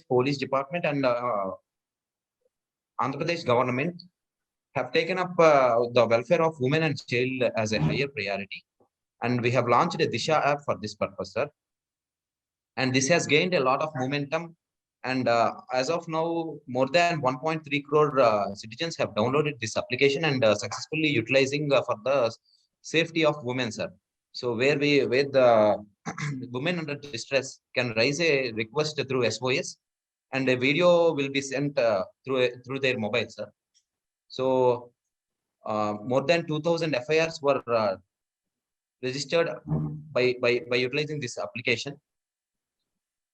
Police Department and Andhra Pradesh government have taken up the welfare of women and child as a higher priority. And we have launched a Disha app for this purpose, sir. And this has gained a lot of momentum. And as of now, more than 1.3 crore citizens have downloaded this application and successfully utilizing for the safety of women, sir. So where the women under distress can raise a request through SOS, and a video will be sent through their mobile, sir. So more than 2,000 FIRs were registered by utilizing this application.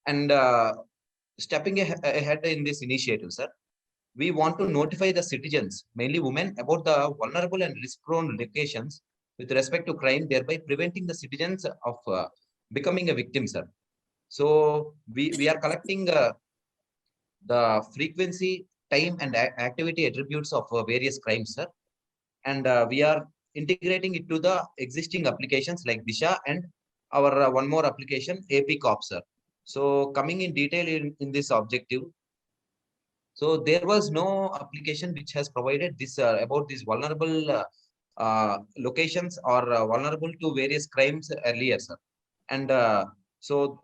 And stepping ahead in this initiative, sir, we want to notify the citizens, mainly women, about the vulnerable and risk-prone locations with respect to crime, thereby preventing the citizens of becoming a victim, sir. So we are collecting the frequency, time, and activity attributes of various crimes, sir. And we are integrating it to the existing applications like Disha and our one more application, AP Cop, sir. So coming in detail in this objective, so there was no application which has provided this about these vulnerable locations or vulnerable to various crimes earlier, sir. And so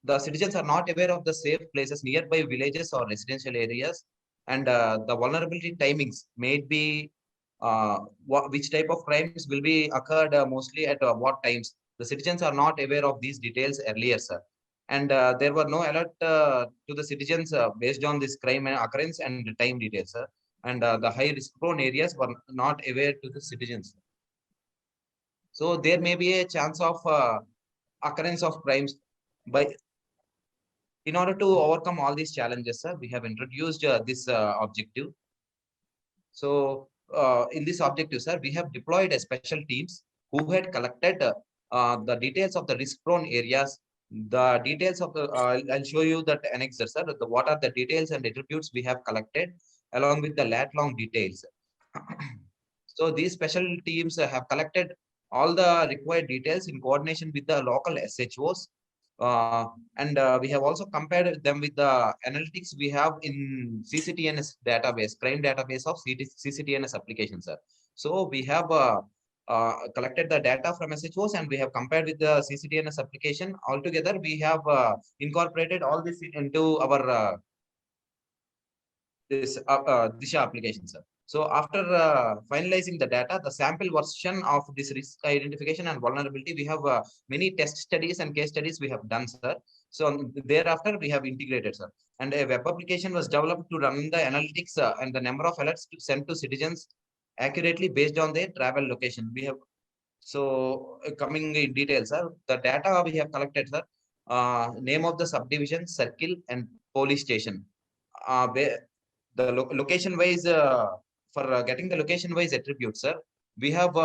the citizens are not aware of the safe places nearby villages or residential areas, and the vulnerability timings may be which type of crimes will be occurred mostly at what times. The citizens are not aware of these details earlier, sir. And there were no alert to the citizens based on this crime occurrence and time details, sir. And the high risk prone areas were not aware to the citizens. So there may be a chance of occurrence of crimes. In order to overcome all these challenges, sir, we have introduced this objective. So in this objective, sir, we have deployed a special teams who had collected the details of the risk-prone areas, the details of the, I'll show you that annexure, sir, what are the details and attributes we have collected along with the lat-long details. So these special teams have collected all the required details in coordination with the local SHOs. And we have also compared them with the analytics we have in CCTNS database, crime database of CCTNS applications, sir. So we have collected the data from SHOs and we have compared with the CCTNS application. Altogether, we have incorporated all this into our Disha application, sir. So after finalizing the data, the sample version of this risk identification and vulnerability, we have many test studies and case studies we have done, sir. So thereafter, we have integrated, sir. And a web application was developed to run the analytics and the number of alerts to send to citizens accurately based on their travel location. We have, so coming in details, sir, the data we have collected, sir, name of the subdivision, circle, and police station. The location wise for getting the location wise attributes, sir, we have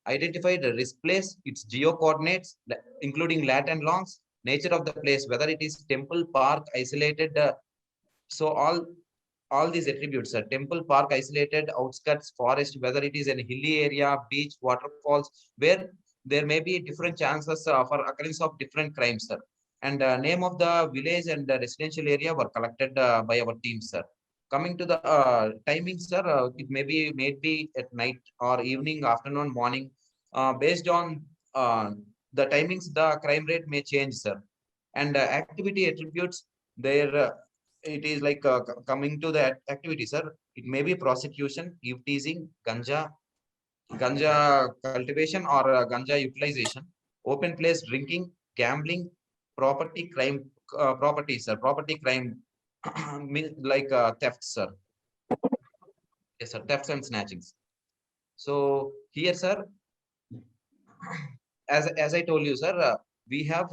identified the risk place, its geo coordinates, including lat and longs, nature of the place, whether it is temple, park, isolated. So all these attributes, sir, temple, park, isolated, outskirts, forest, whether it is an hilly area, beach, waterfalls, where there may be different chances for occurrence of different crimes, sir. And name of the village and the residential area were collected by our team, sir. Coming to the timing, sir, it may be at night or evening, afternoon, morning. Based on the timings, the crime rate may change, sir. And activity attributes, there it is like coming to the activity, sir. It may be prostitution, eve teasing, ganja cultivation or ganja utilization, open place drinking, gambling, property crime, property, sir, property crime like thefts, sir. Yes, sir, thefts and snatchings. So here, sir, as I told you, sir, we have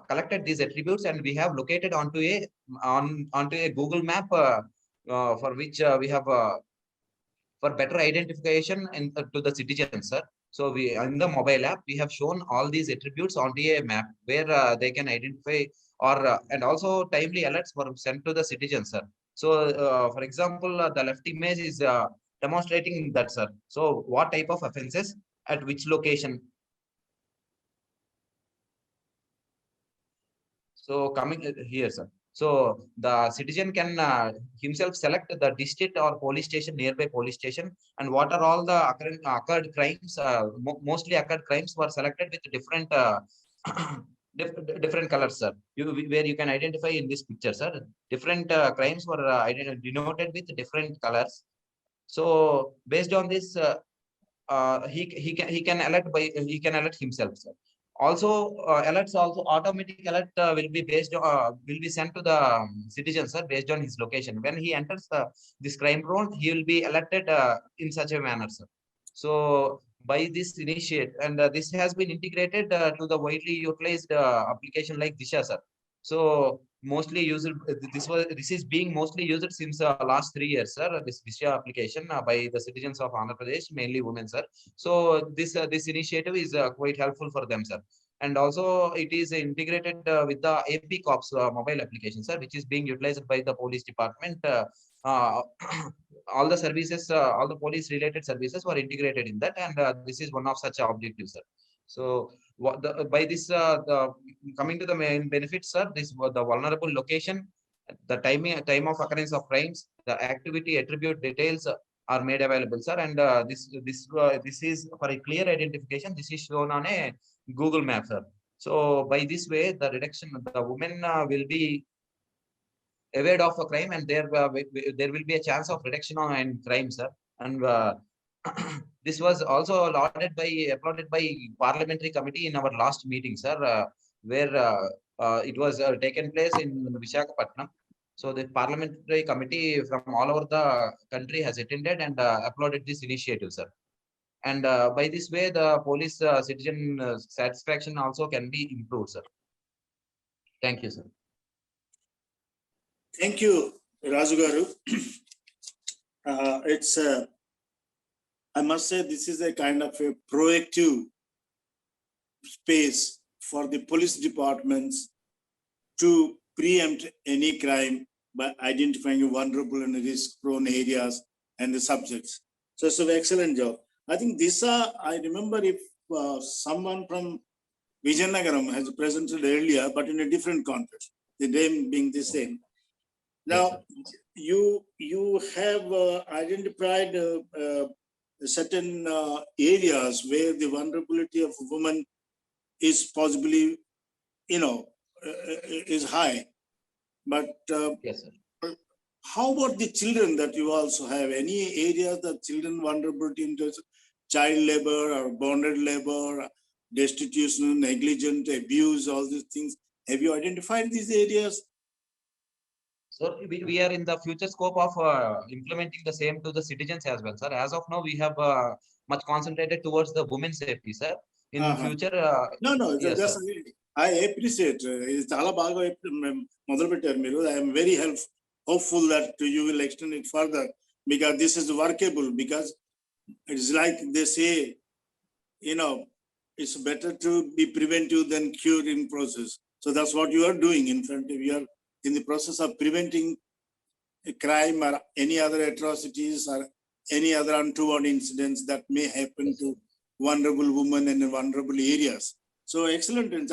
collected these attributes and we have located onto a Google map for which we have for better identification and to the citizens, sir. So we in the mobile app we have shown all these attributes onto a map where they can identify or and also timely alerts were sent to the citizens, sir. So for example, the left image is demonstrating that, sir. So what type of offenses at which location. So coming here, sir. So the citizen can himself select the district or police station, nearby police station, and what are all the occurred crimes. Mostly occurred crimes were selected with different different colors, sir. Where you can identify in this picture, sir. Different crimes were denoted with different colors. So based on this, he can alert himself, sir. Also, alerts also automatic alert will be sent to the citizen, sir, based on his location. When he enters this crime zone, he will be alerted in such a manner, sir. So by this initiate, and this has been integrated to the widely utilized application like Disha, sir. So mostly used, this is being mostly used since last 3 years, sir. This Disha application by the citizens of Andhra Pradesh, mainly women, sir. So this initiative is quite helpful for them, sir. And also it is integrated with the AP Cops mobile application, sir, which is being utilized by the police department. Uh, all the services, all the police related services were integrated in that, and this is one of such objectives, sir. So what by this coming to the main benefits, sir, this the vulnerable location, the time of occurrence of crimes, the activity attribute details are made available, sir. And this is for a clear identification. This is shown on a Google Map, sir. So by this way, the reduction, the women will be aware of a crime, and there will be a chance of reduction in crime, sir. And this was also applauded by parliamentary committee in our last meeting, sir, where it was taken place in Visakhapatnam. So the parliamentary committee from all over the country has attended and applauded this initiative, sir. And by this way, the police citizen satisfaction also can be improved, sir. Thank you, sir. Thank you, Raju Garu. I must say, this is a kind of a proactive space for the police departments to preempt any crime by identifying vulnerable and risk-prone areas and the subjects. So it's an excellent job. I think this, I remember if someone from Vijayanagaram has presented earlier, but in a different context, the name being the same. Now, yes, you have identified certain areas where the vulnerability of women is possibly, is high. But yes, sir. How about the children that you also have? Any areas that children vulnerability into child labor or bonded labor, destitution, negligent abuse, all these things? Have you identified these areas? So we are in the future scope of implementing the same to the citizens as well, sir. As of now, we have much concentrated towards the women's safety, sir. In future, no, yes, that's I appreciate. It's all about I am very hopeful that you will extend it further, because this is workable. Because it's like they say, it's better to be preventive than cure in process. So that's what you are doing. In front of you are in the process of preventing a crime or any other atrocities or any other untoward incidents that may happen to vulnerable women in vulnerable areas. So excellent. And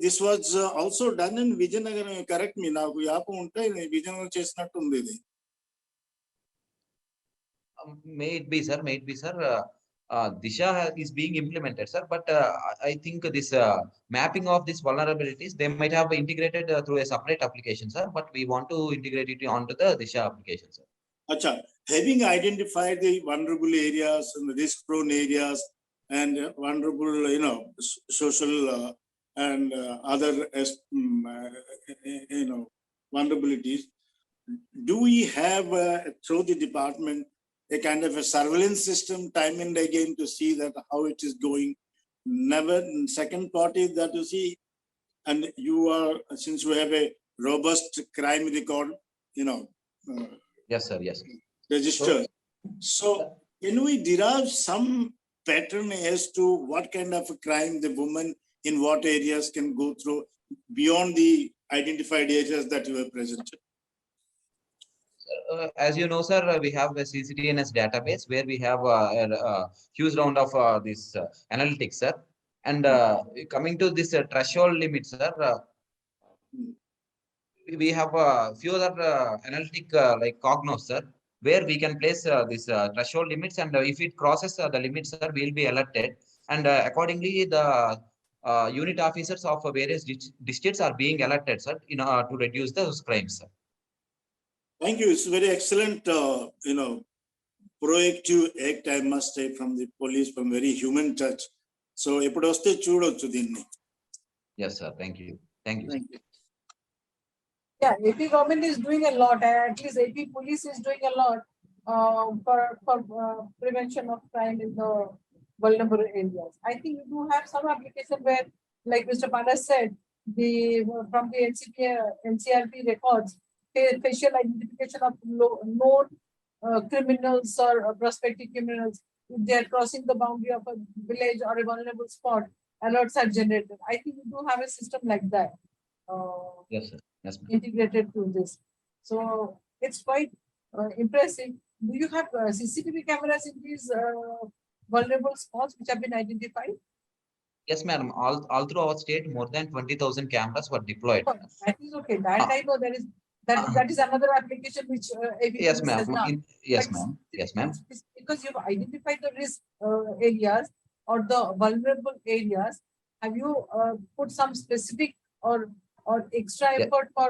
this was also done in Vijayanagaram. Correct me now. May it be, sir. May it be, sir. Disha is being implemented, sir. But I think this mapping of these vulnerabilities, they might have integrated through a separate application, sir. But we want to integrate it onto the Disha application, sir. Acha, having identified the vulnerable areas and risk-prone areas and vulnerable, social and other, vulnerabilities, do we have through the department a kind of a surveillance system time and again to see that how it is going? Never. Second part is that you see, and you are, since we have a robust crime record, yes, sir. Yes. Register. So can we derive some pattern as to what kind of a crime the woman in what areas can go through beyond the identified areas that you have presented? As you know, sir, we have a CCTNS database where we have a huge round of this analytics, sir. And coming to this threshold limit, sir, we have a few other analytic like Cognos, sir, where we can place this threshold limits, and if it crosses the limits, sir, we will be alerted, and accordingly the unit officers of various districts are being alerted, sir, to reduce those crimes, sir. Thank you. It's very excellent, proactive act, I must say, from the police, from very human touch. So, epudu vaste chudochu dinni. Yes, sir. Thank you. Thank you. Thank you. Yeah, AP government is doing a lot, and at least AP police is doing a lot for prevention of crime in the vulnerable areas. I think we do have some application where, like Mr. Panda said, from the NCRP records, facial identification of known criminals or prospective criminals, if they are crossing the boundary of a village or a vulnerable spot, alerts are generated. I think we do have a system like that. Yes, sir. Yes, ma'am. Integrated to this. So it's quite impressive. Do you have CCTV cameras in these vulnerable spots which have been identified? Yes, madam. All through our state, more than 20,000 cameras were deployed. Oh, that is okay. That I know there is that is another application which Yes, ma'am. Yes, But ma'am. Yes, ma'am. because you've identified the risk areas or the vulnerable areas, have you put some specific or extra Yeah. effort for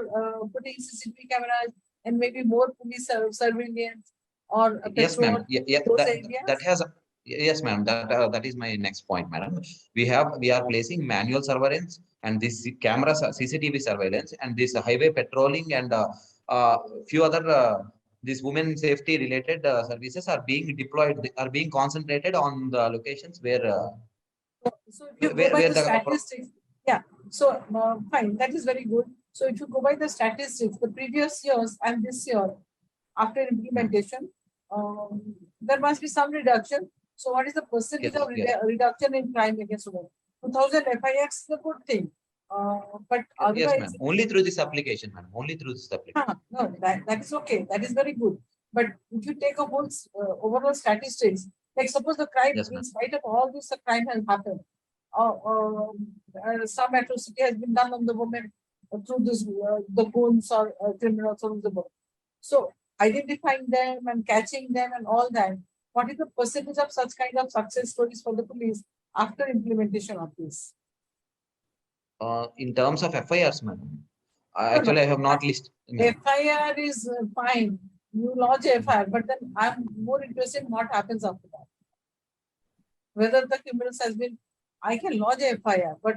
putting CCTV cameras and maybe more police surveillance or Yes, patrol ma'am. Yeah, those that areas? has. Yes, ma'am. That is my next point, madam. We are placing manual surveillance and this camera CCTV surveillance and this highway patrolling and few other these women safety related services are being deployed. Are being concentrated on the locations where So if you go by where the statistics, yeah. So fine, that is very good. So if you go by the statistics, the previous years and this year, after implementation, there must be some reduction. So what is the percentage of reduction in crime against women? 2000 FIX is a good thing. But otherwise, yes, ma'am. Only through this application, ma'am. Only through this application. No, that is okay. That is very good. But if you take a whole overall statistics, like suppose the crime, Yes, in spite of all this, a crime has happened. Some atrocity has been done on the woman through this, the goons or criminals on the book. So identifying them and catching them and all that, what is the percentage of such kind of success stories for the police after implementation of this? In terms of FIRs, madam. No. Actually, I have not listed. FIR is fine. You lodge FIR, but then I'm more interested in what happens after that. Whether the criminals has been, I can lodge FIR, but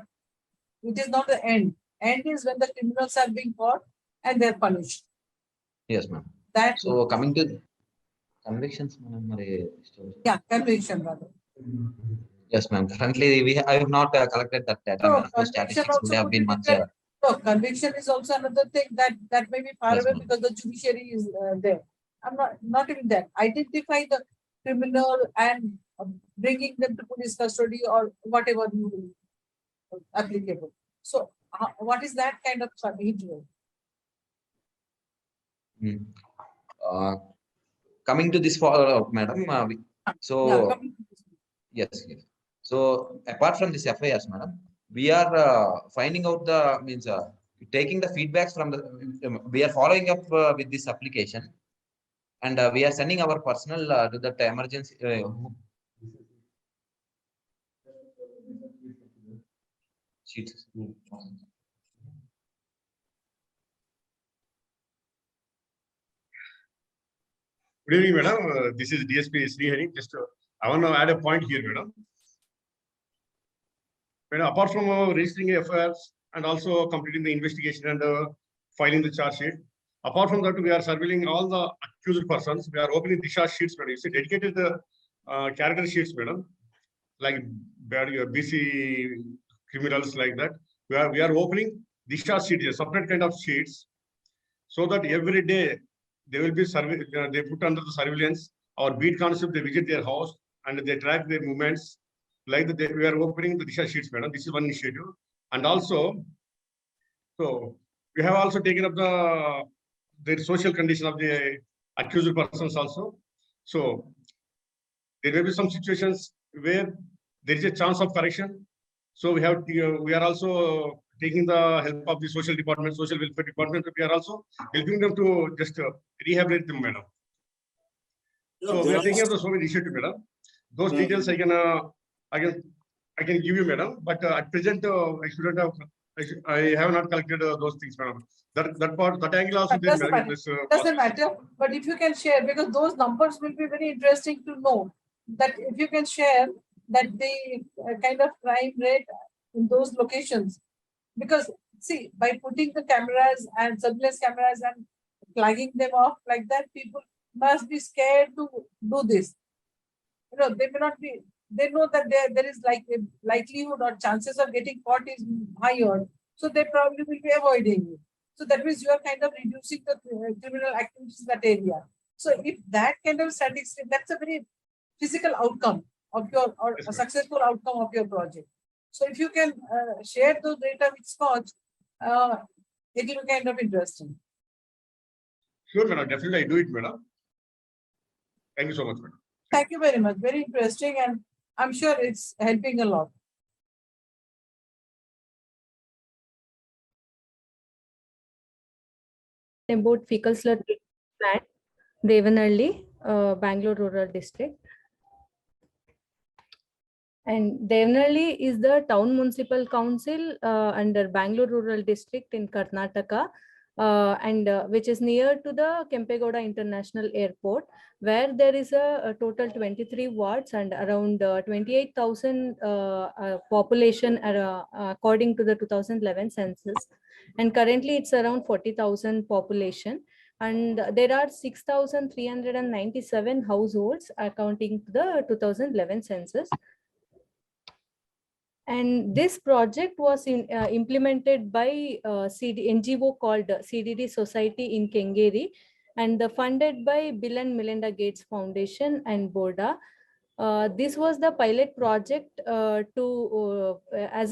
it is not the end. End is when the criminals are being caught and they're punished. Yes, ma'am. That. So coming to convictions, madam. Yeah, conviction rather. Yes, ma'am. Currently, I have not collected that data. No, Madam. The statistics would have been much. No, conviction is also another thing that may be far away because the judiciary is there. I'm not even that. Identify the criminal and bringing them to police custody or whatever you applicable. So, what is that kind of ritual? Coming to this, madam. Yes. So apart from this FIRs, madam, we are finding out the means taking the feedbacks from the. We are following up with this application, and we are sending our personnel to that emergency. Sheets. Good evening, madam. This is DSP Srihari. Just I want to add a point here, madam. Madam, apart from registering FIRs and also completing the investigation and filing the charge sheet, apart from that, we are surveilling all the accused persons. We are opening discharge sheets, madam. You see, dedicated character sheets, madam, like BC criminals like that. We are opening discharge sheets, separate kind of sheets, so that every day they will be they put under the surveillance. Our beat constable, they visit their house and they track their movements. Like that, we are opening the discharge sheets, madam. This is one initiative. And also, so we have also taken up the social condition of the accused persons also. So there may be some situations where there is a chance of correction. So we are also taking the help of the social department, social welfare department. We are also helping them to just rehabilitate them, madam. So we are taking up the so many initiative, madam. Those details I can give you, madam. But at present, I have not collected those things, madam. That angle also there, madam. Doesn't matter. But if you can share, because those numbers will be very interesting to know. That if you can share that the kind of crime rate in those locations, because see, by putting the cameras and surveillance cameras and flagging them off like that, people must be scared to do this. You know, they may not be. They know that there is like a likelihood or chances of getting caught is higher, so they probably will be avoiding it. So that means you are kind of reducing the criminal activities in that area. So if that kind of statistic, that's a very physical outcome of your or a successful outcome of your project. So if you can share those data with SKOCH, it will be kind of interesting. Sure, madam. Definitely, I do it, madam. Thank you so much, madam. Thank you very much. Very interesting, and I'm sure it's helping a lot. About fecal sludge plant, Devanalli, Bangalore Rural District. And Devanalli is the town municipal council under Bangalore Rural District in Karnataka, which is near to the Kempegowda International Airport, where there is a total 23 wards and around 28,000 population according to the 2011 census. And currently it's around 40,000 population. And there are 6,397 households accounting to the 2011 census. And this project was implemented by NGO called CDD Society in Kengeri, and funded by Bill and Melinda Gates Foundation and BORDA. This was the pilot project as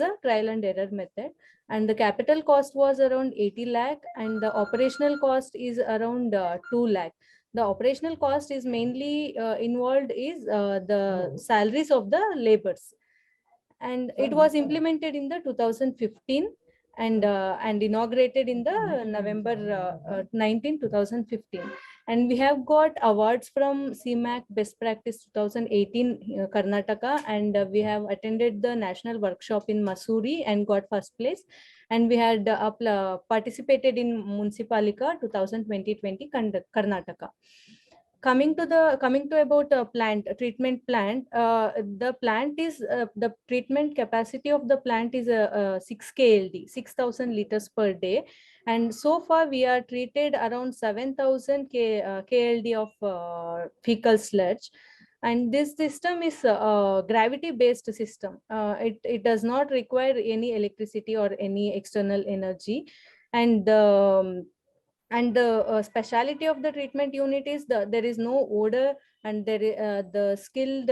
a trial and error method. And the capital cost was around 80 lakh and the operational cost is around 2 lakh. The operational cost is mainly involved is the salaries of the laborers. And it was implemented in the 2015 and inaugurated in the November 19, 2015. And we have got awards from CMAC Best Practice 2018 Karnataka, and we have attended the national workshop in Mussoorie and got first place. And we had participated in Municipalika 2020 Karnataka. Coming to about treatment plant, the plant is the treatment capacity of the plant is 6 KLD, 6,000 liters per day, and so far we are treated around 7,000 KLD of fecal sludge. And this system is a gravity-based system. It does not require any electricity or any external energy, and the speciality of the treatment unit is there is no odor, and the skilled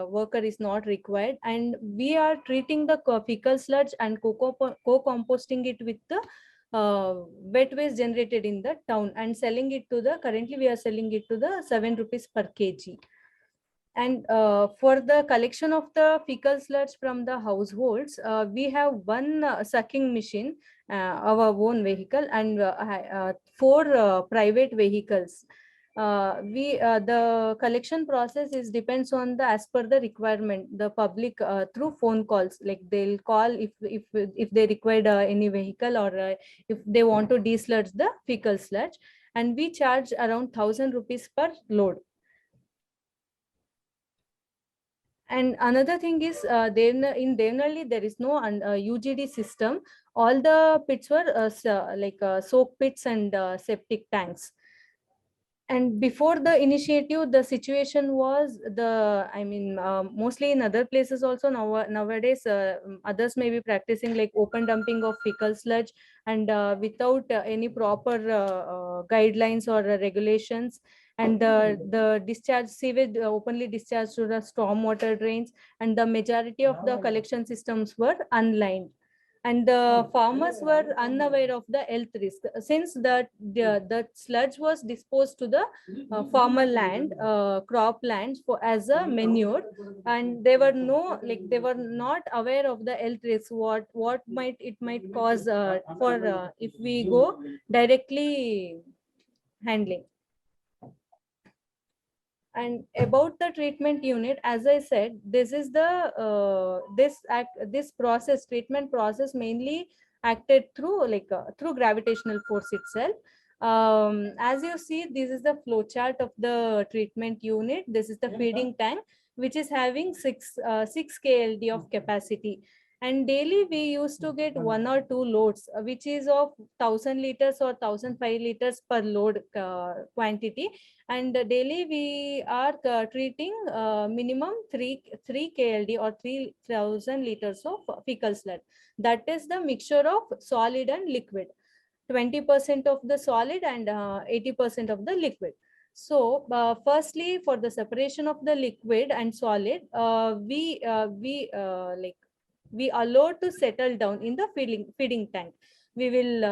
worker is not required. And we are treating the fecal sludge and co-composting it with the wet waste generated in the town and selling it to currently we are selling it to the 7 rupees per kg. And for the collection of the fecal sludge from the households, we have one sucking machine, our own vehicle, and 4 private vehicles. The collection process depends on as per the requirement. The public through phone calls, like they'll call if they require any vehicle or if they want to desludge the fecal sludge, and we charge around 1,000 rupees per load. And another thing is, in Devanalli, there is no UGD system. All the pits were soak pits and septic tanks. And before the initiative, the situation was mostly in other places also nowadays, others may be practicing like open dumping of fecal sludge and without any proper guidelines or regulations. And the discharge sewage openly discharged to the storm water drains, and the majority of the collection systems were unlined. and the farmers were unaware of the health risk, since the sludge was disposed to the farmer land, crop lands for as a manure, and they were they were not aware of the health risk, what might it might cause for if we go directly handling. And about the treatment unit, as I said, this is the this process, treatment process, mainly acted through through gravitational force itself. As you see, this is the flow chart of the treatment unit. This is the feeding tank, which is having 6 KLD of capacity, and daily we used to get 1 or 2 loads, which is of 1,000 liters or 1,005 liters per load quantity, and daily we are treating minimum 3 KLD or 3,000 liters of fecal sludge. That is the mixture of solid and liquid, 20% of the solid and 80% of the liquid. So firstly, for the separation of the liquid and solid, we allow to settle down in the feeding tank. We will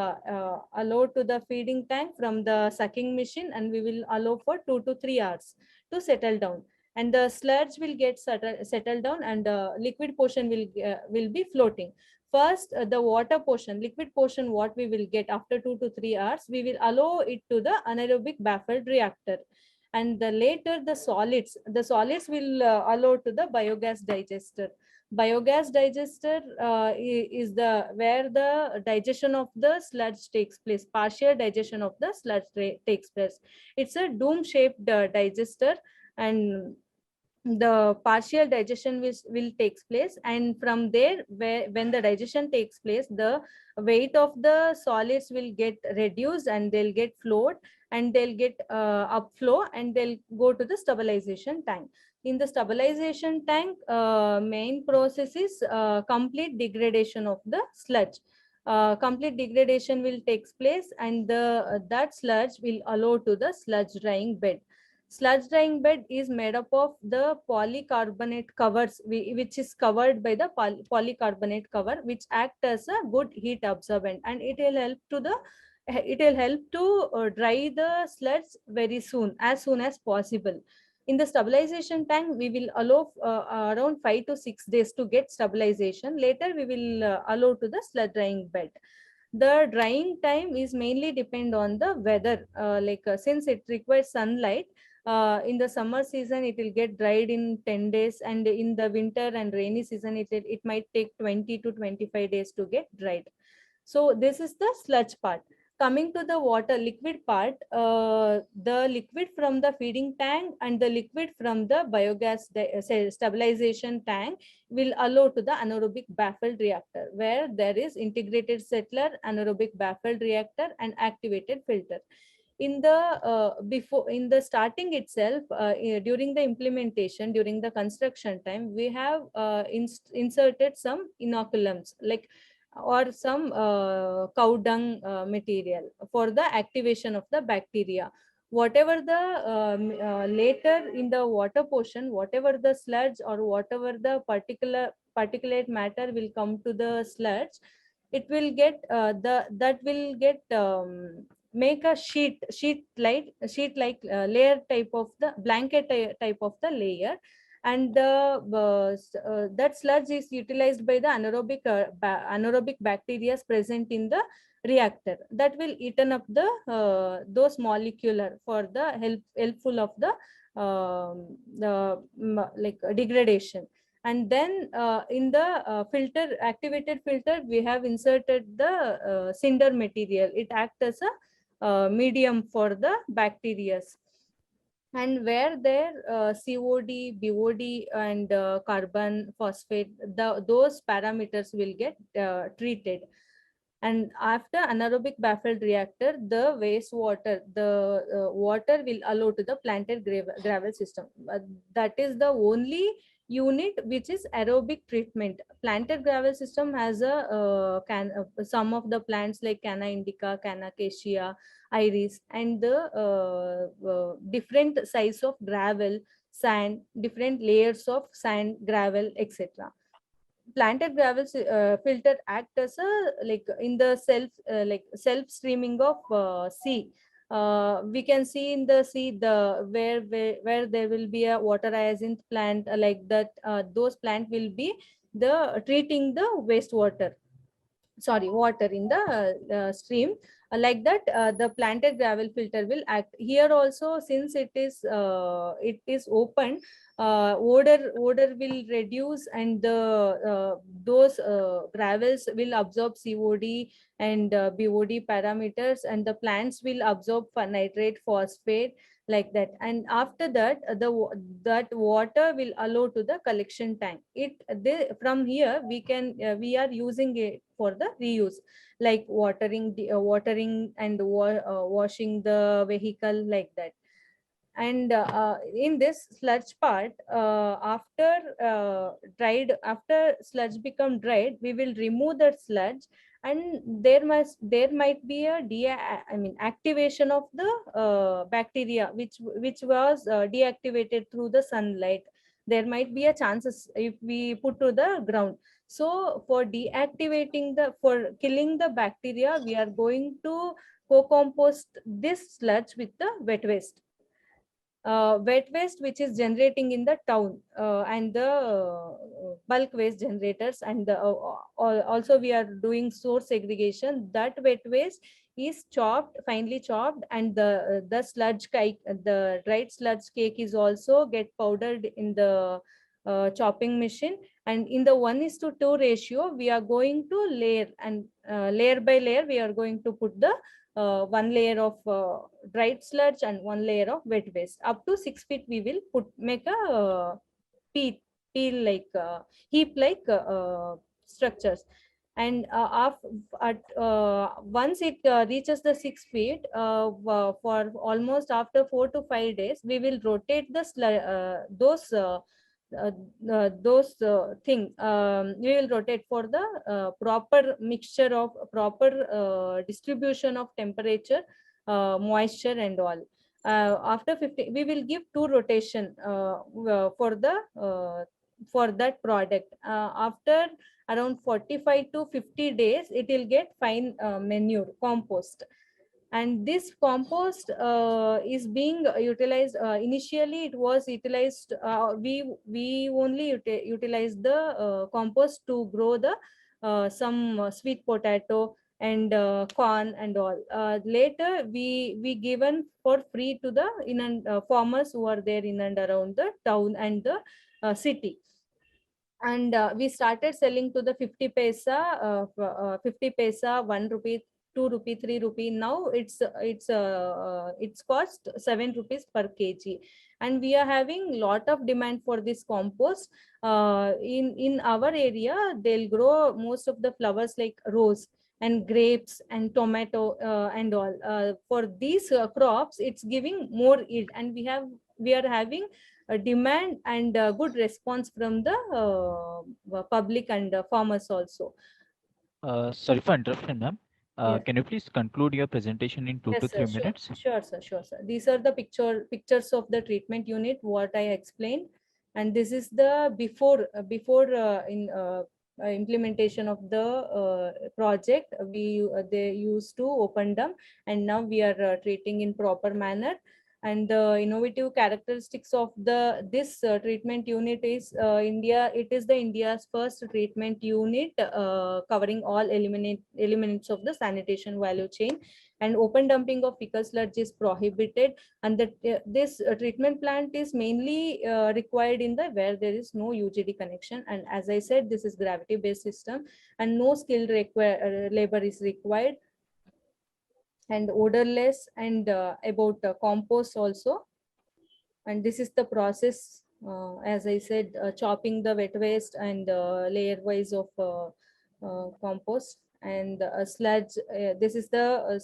allow to the feeding tank from the sucking machine, and we will allow for 2 to 3 hours to settle down, and the sludge will get settled down, and the liquid portion will be floating. First, the water portion, liquid portion, what we will get after 2 to 3 hours, we will allow it to the anaerobic baffled reactor, and later the solids will allow to the biogas digester. Biogas digester is the where the digestion of the sludge takes place, partial digestion of the sludge takes place. It's a dome shaped digester, and the partial digestion will takes place, and from there, when the digestion takes place, the weight of the solids will get reduced, and they'll get flowed, and they'll get upflow, and they'll go to the stabilization tank. In the stabilization tank, main process is complete degradation of the sludge. Complete degradation will takes place, and that sludge will allow to the sludge drying bed. Sludge drying bed is made up of the polycarbonate covers, which is covered by the polycarbonate cover, which act as a good heat absorbent, and it will help to dry the sludge very soon, as soon as possible. In the stabilization tank, we will allow around 5 to 6 days to get stabilization. Later, we will allow to the sludge drying bed. The drying time is mainly depend on the weather, since it requires sunlight. In the summer season, it will get dried in 10 days, and in the winter and rainy season, it might take 20 to 25 days to get dried. So this is the sludge part. Coming to the water liquid part, the liquid from the feeding tank and the liquid from the biogas stabilization tank will allow to the anaerobic baffled reactor, where there is integrated settler, anaerobic baffled reactor, and activated filter. In the starting itself, during the implementation, during the construction time, we have inserted some inoculums, or some cow dung material for the activation of the bacteria. Whatever the later in the water portion, whatever the sludge or whatever the particulate matter will come to the sludge, it will get that will get make a sheet like layer type of the blanket type of the layer, and that sludge is utilized by the anaerobic bacteria present in the reactor, that will eaten up the those molecular for the helpful of the degradation. And then in the activated filter, we have inserted the cinder material. It acts as a medium for the bacteria, and where their COD, BOD, and carbon phosphate, those parameters will get treated. And after anaerobic baffled reactor, the wastewater, the water will allow to the planted gravel system. That is the only unit which is aerobic treatment. Planted gravel system has some of the plants like Canna indica, Canna acacia, iris, and the different size of gravel, sand, different layers of sand, gravel, etc. planted gravel filter act as a like in the self streaming of sea. We can see in the sea where there will be a water hyacinth plant like that. Those plant will be the treating the wastewater, sorry, water in the stream. Like that, the planted gravel filter will act here also. Since it is open, odor will reduce, and the those gravels will absorb COD and BOD parameters, and the plants will absorb nitrate, phosphate, like that. And after that, that water will allow to the collection tank. From here we can we are using it for the reuse, like watering and washing the vehicle, like that. And in this sludge part, after sludge become dried, we will remove that sludge, and there might be a activation of the bacteria which was deactivated through the sunlight. There might be a chances if we put to the ground. So for for killing the bacteria, we are going to co-compost this sludge with the wet waste which is generating in the town, and the bulk waste generators, and also we are doing source segregation. That wet waste is finely chopped, and the sludge cake, the dried sludge cake is also get powdered in the chopping machine. And in the 1:2 ratio, we are going to layer, and layer by layer we are going to put the one layer of dried sludge and one layer of wet waste. Up to 6 feet we will make a peel like heap like structures. And once it reaches the 6 feet, for almost after 4 to 5 days, we will rotate those thing. We will rotate for the proper mixture of proper distribution of temperature, moisture and all. After 50, we will give 2 rotation for that product. After around 45 to 50 days, it will get fine manure compost. And this compost is being utilized. Initially it was utilized, we only utilized the compost to grow the some sweet potato and corn and all. Later we given for free to the farmers who are there in and around the town and the city. And we started selling to the 50 paisa, 50 paisa, 1 rupee, 2 rupee, 3 rupee. Now it's cost 7 rupees per kg. And we are having lot of demand for this compost. In our area, they'll grow most of the flowers like rose and grapes and tomato and all. For these crops, it's giving more yield, and we are having a demand and a good response from the public and farmers also. Sorry for interruption, ma'am. Yes. Can you please conclude your presentation in 2 Yes, to sir, 3 minutes? Sure, sir. These are the pictures of the treatment unit, what I explained. And this is the before implementation of the project. They used to open them, and now we are treating in proper manner. And the innovative characteristics of this treatment unit is it is the India's first treatment unit covering all elements of the sanitation value chain. And open dumping of fecal sludge is prohibited, and this treatment plant is mainly required in where there is no UGD connection. And as I said, this is gravity based system, and no skilled labor is required, and odorless, and about compost also. And this is the process, as I said, chopping the wet waste and layer wise of compost and sludge. This is the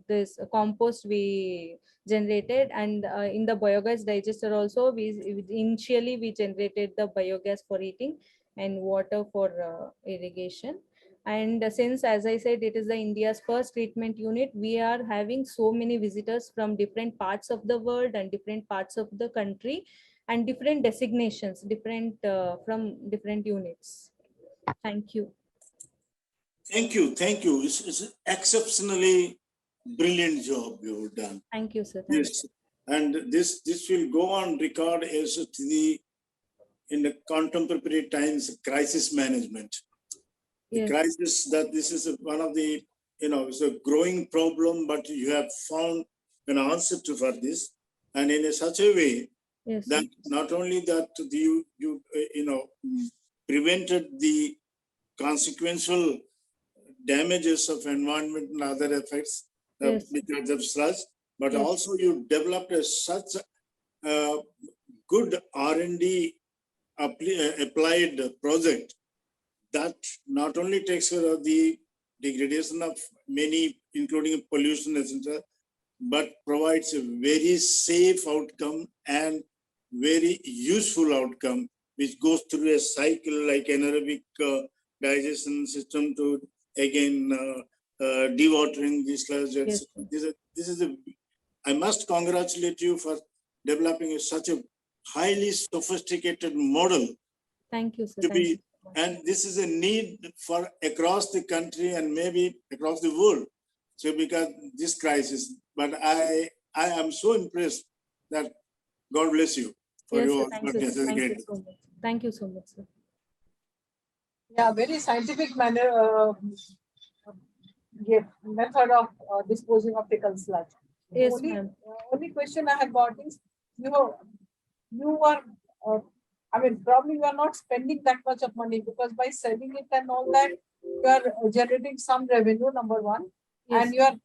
this compost we generated. And in the biogas digester also, initially we generated the biogas for eating and water for irrigation. And since, as I said, it is the India's first treatment unit, we are having so many visitors from different parts of the world and different parts of the country, and different designations, from different units. Thank you. Thank you. It's an exceptionally brilliant job you've done. Thank you, sir. Thank Yes, and this will go on record as in the contemporary times crisis management. The Yes. crisis that this is one of the it's a growing problem, but you have found an answer for this, and in such a way Yes. that not only that you prevented the consequential damages of environment and other effects Yes. because of sludge, but Yes. also you developed such good R&D applied project that not only takes care of the degradation of many, including pollution, etc., but provides a very safe outcome and very useful outcome, which goes through a cycle like anaerobic digestion system to again dewatering the sludge. Yes. This is I must congratulate you for developing such a highly sophisticated model Thank you, sir. to Thank be, you. and this is a need for across the country and maybe across the world. So because this crisis, but I am so impressed that God bless you for Yes, your sir. Thank you. goodness. Thank you so much. Thank you so much, sir. Yeah, very scientific manner, method of disposing of fecal sludge. Yes, only, ma'am. Only question I have got is, you are, I mean, probably you are not spending that much of money, because by selling it and all that, you are generating some revenue, number one. Yes. And you are,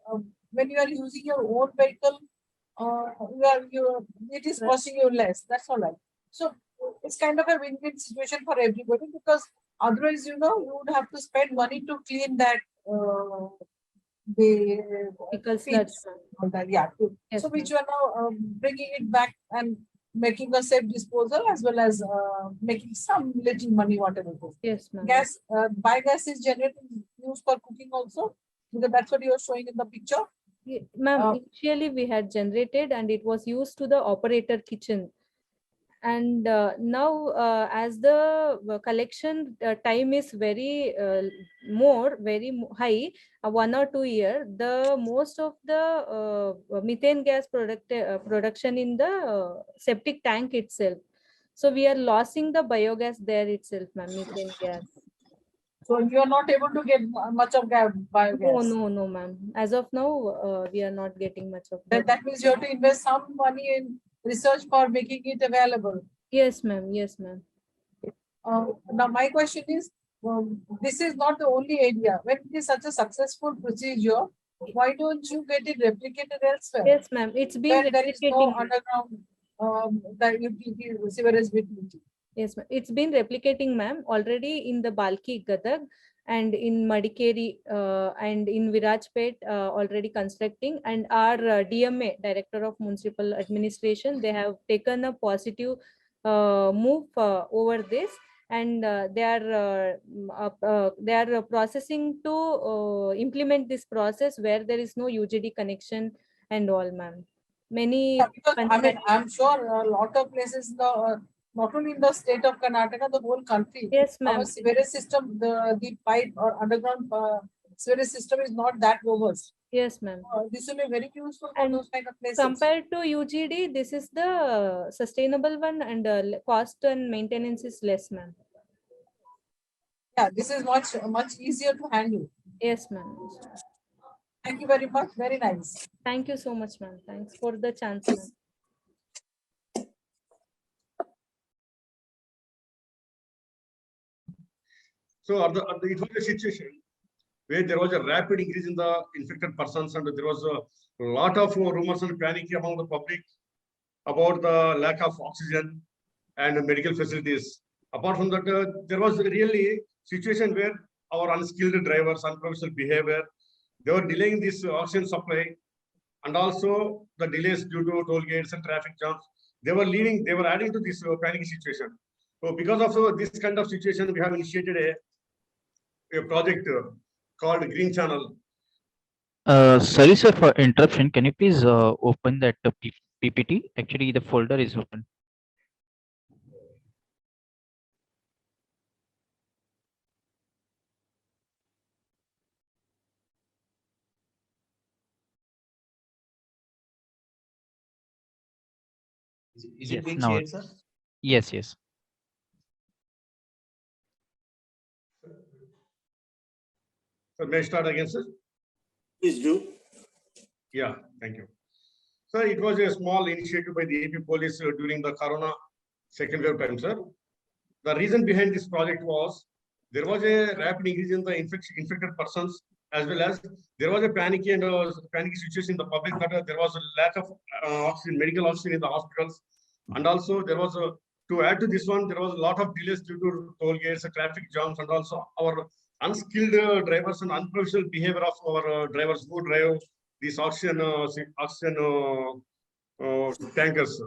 when you are using your own vehicle, it is costing you less. That's all right. So it's kind of a win-win situation for everybody, because otherwise, you would have to spend money to clean that the Fecal feet, sludge. all that. Yeah. Yes, So which ma'am. you are now bringing it back and making a safe disposal, as well as making some little money, whatever it is. Yes, ma'am. Gas, biogas is generated, used for cooking also, because that's what you are showing in the picture. Ma'am, initially we had generated and it was used to the operator kitchen. And now as the collection time is very high, 1 or 2 year, the most of the methane gas production in the septic tank itself. So we are losing the biogas there itself, ma'am, methane gas. So you are not able to get much of biogas. No, ma'am. As of now, we are not getting much of that. That means you have to invest some money in research for making it available. Yes, ma'am. Yes, ma'am. Now my question is, this is not the only area. When it is such a successful procedure, why don't you get it replicated elsewhere? Yes, ma'am. It's been Where there is no replicating. underground the utility sewerage utility. Yes, ma'am. It's been replicating, ma'am, already in the Balki, Gadag, and in Madikeri and in Virajpet already constructing. And our DMA, Director of Municipal Administration, they have taken a positive move over this, and they are processing to implement this process where there is no UGD connection and all, ma'am. Many. Yeah, because I mean, I'm sure a lot of places, not only in the state of Karnataka, the whole country. Yes, ma'am. Our sewerage system, the pipe or underground sewerage system is not that robust. Yes, ma'am. This will be very useful for those kind of places. Compared to UGD, this is the sustainable one, and cost and maintenance is less, ma'am. Yeah, this is much easier to handle. Yes, ma'am. Thank you very much. Very nice. Thank you so much, ma'am. Thanks for the chance, ma'am. So it was a situation where there was a rapid increase in the infected persons, and there was a lot of rumors and panic among the public about the lack of oxygen and medical facilities. Apart from that, there was really situation where our unskilled drivers, unprofessional behavior, they were delaying this oxygen supply, and also the delays due to toll gates and traffic jams. They were adding to this panic situation. So because of this kind of situation, we have initiated a project called Green Channel. Sorry, sir, for interruption. Can you please open that PPT? Actually, the folder is open. Is it Yes, being now, shared, sir? yes, yes. So may I start again, sir? Please do. Yeah, thank you. Sir, it was a small initiative by the AP police during the Corona second wave time, sir. The reason behind this project was there was a rapid increase in the infected persons, as well as there was a panicky situation in the public that there was a lack of oxygen, medical oxygen in the hospitals, and also there was a, to add to this one, there was a lot of delays due to toll gates, traffic jams, and also our unskilled drivers and unprofessional behavior of our drivers who drive these oxygen tankers.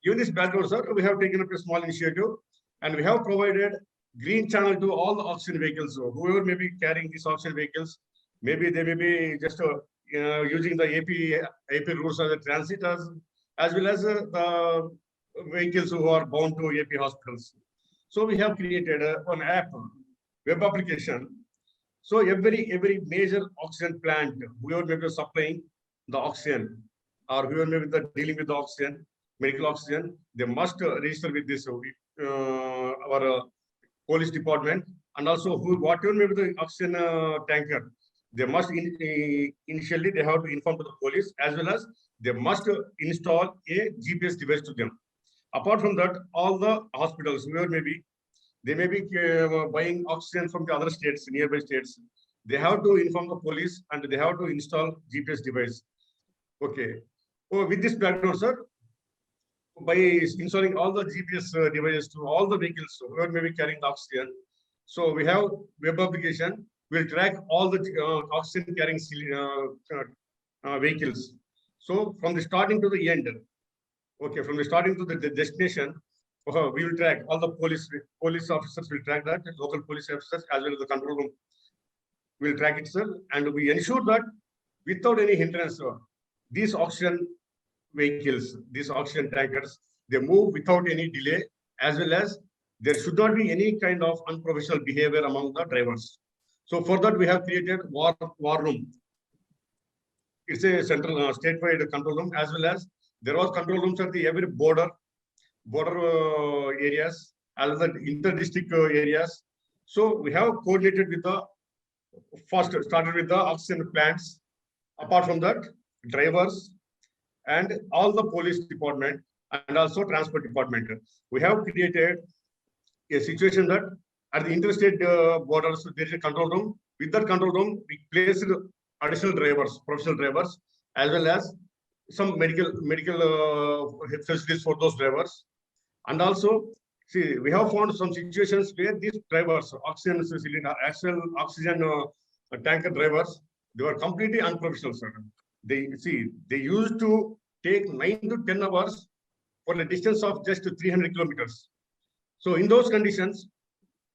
Given this background, sir, we have taken up a small initiative and we have provided green channel to all the oxygen vehicles. So whoever may be carrying these oxygen vehicles, maybe they may be just using the AP routes as a transit as well as the vehicles who are bound to AP hospitals. So we have created an app, web application. So every major oxygen plant, whoever may be supplying the oxygen or whoever may be dealing with the oxygen, medical oxygen, they must register with this our police department, and also whatever may be the oxygen tanker, they must initially they have to inform to the police, as well as they must install a GPS device to them. Apart from that, all the hospitals, whoever may be, they may be buying oxygen from the other states, nearby states. They have to inform the police and they have to install GPS device. Okay. Oh, with this background, sir, by installing all the GPS devices to all the vehicles, whoever may be carrying the oxygen. So we have web application, will track all the oxygen carrying vehicles. So from the starting to the end, okay, from the starting to the destination, we will track all the police officers will track that, local police officers as well as the control room will track it, sir, and we ensure that without any hindrance, these oxygen vehicles, these oxygen tankers, they move without any delay, as well as there should not be any kind of unprofessional behavior among the drivers. So for that, we have created war room. It's a central statewide control room, as well as there was control rooms at the every border areas, as well as inter-district areas. So we have coordinated with the first started with the oxygen plants. Apart from that, drivers and all the police department and also transport department. We have created a situation that at the interstate borders, there is a control room. With that control room, we placed additional drivers, professional drivers, as well as some medical facilities for those drivers. And also, see, we have found some situations where these drivers, oxygen cylinder, oxygen tanker drivers, they were completely unprofessional, sir. They used to take 9 to 10 hours for a distance of just 300 kilometers. So in those conditions,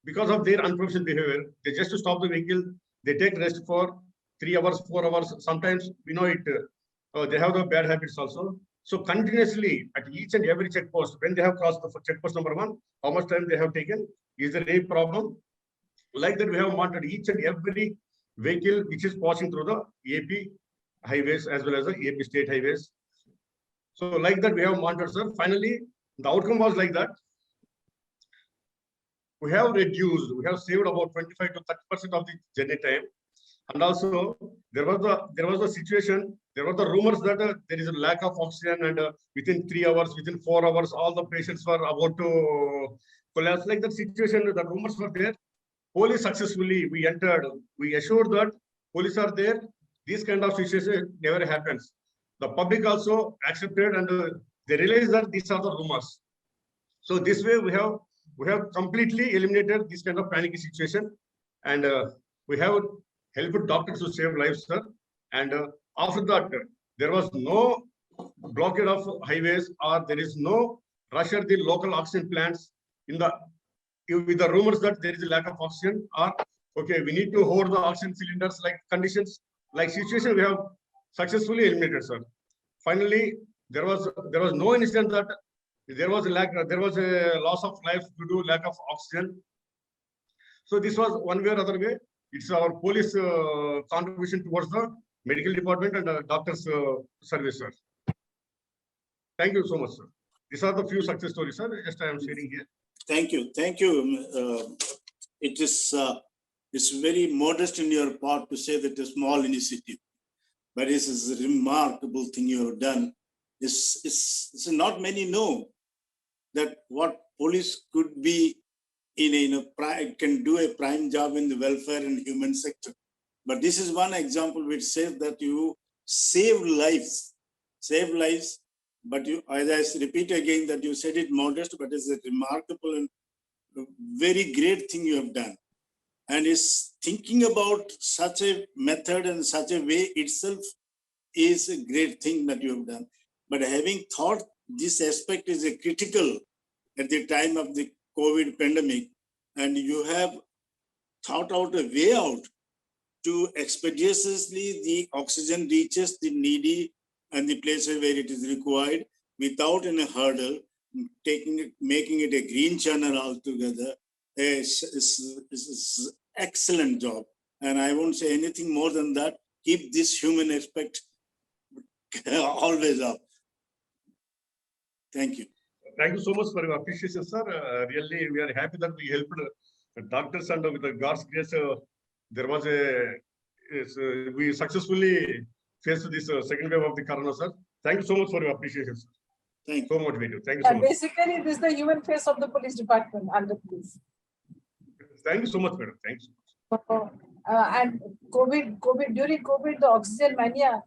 because of their unprofessional behavior, they just to stop the vehicle, they take rest for 3 hours, 4 hours. Sometimes we know it. They have the bad habits also. So continuously at each and every checkpost, when they have crossed the checkpost number 1, how much time they have taken? Is there any problem? Like that, we have monitored each and every vehicle which is passing through the AP highways as well as the AP state highways. So like that, we have monitored, sir. Finally, the outcome was like that. We have saved about 25 to 30% of the journey time. And also, there was a situation, there were the rumors that there is a lack of oxygen, and within 3 hours, within 4 hours, all the patients were about to collapse. Like that situation, the rumors were there. Police successfully, we entered, we assured that police are there. This kind of situation never happens. The public also accepted, and they realized that these are the rumors. So this way, we have completely eliminated this kind of panicky situation, and we have helped doctors to save lives, sir. And after that, there was no blockade of highways, or there is no rush at the local oxygen plants with the rumors that there is a lack of oxygen, or okay, we need to hoard the oxygen cylinders, like conditions, like situation we have successfully eliminated, sir. Finally, there was no incident that there was a loss of life due to lack of oxygen. So this was one way or other way. It's our police contribution towards the medical department and doctors' service, sir. Thank you so much, sir. These are the few success stories, sir. Just I am sharing here. Thank you. Thank you. It is it's very modest in your part to say that a small initiative, but this is a remarkable thing you have done. It's not many know that what police could be can do a prime job in the welfare and human sector. But this is one example which says that you save lives. But you, as I repeat again, that you said it modest, but it's a remarkable and very great thing you have done. And is thinking about such a method and such a way itself is a great thing that you have done. But having thought this aspect is a critical at the time of the COVID pandemic, and you have thought out a way out to expeditiously the oxygen reaches the needy and the places where it is required without any hurdle, making it a green channel altogether. Is excellent job. And I won't say anything more than that. Keep this human aspect always up. Thank you. Thank you so much for your appreciation, sir. Really, we are happy that we helped the doctors, and with the God's grace, there was we successfully faced this second wave of the corona, sir. Thank you so much for your appreciation, sir. Thank you. So motivated. Thank you so much. Basically, this is the human face of the police department under police. Thank you so much, madam. Thank you. And during COVID, the oxygen mania,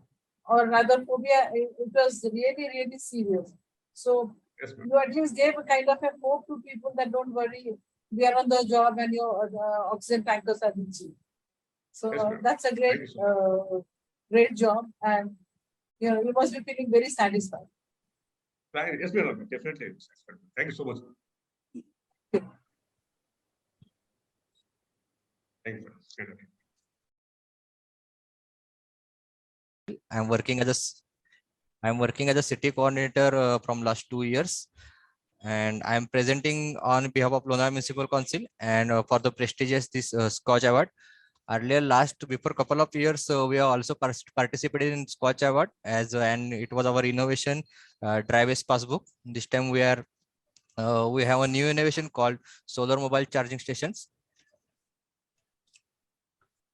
or rather phobia, it was really serious. So Yes, you at least gave a kind of a hope to people that don't worry, we are on the job and your oxygen tankers are reaching. So Yes, ma'am. that's a great job, and you must be feeling very satisfied. Yes, madam. Definitely. Thank you so much. Thank you, madam. I'm working as a city coordinator from last 2 years, and I'm presenting on behalf of Lonavala Municipal Council and for the prestigious this SKOCH Award. Earlier, before couple of years, we have also participated in SKOCH Award and it was our innovation drive-based passbook. This time we have a new innovation called solar mobile charging stations.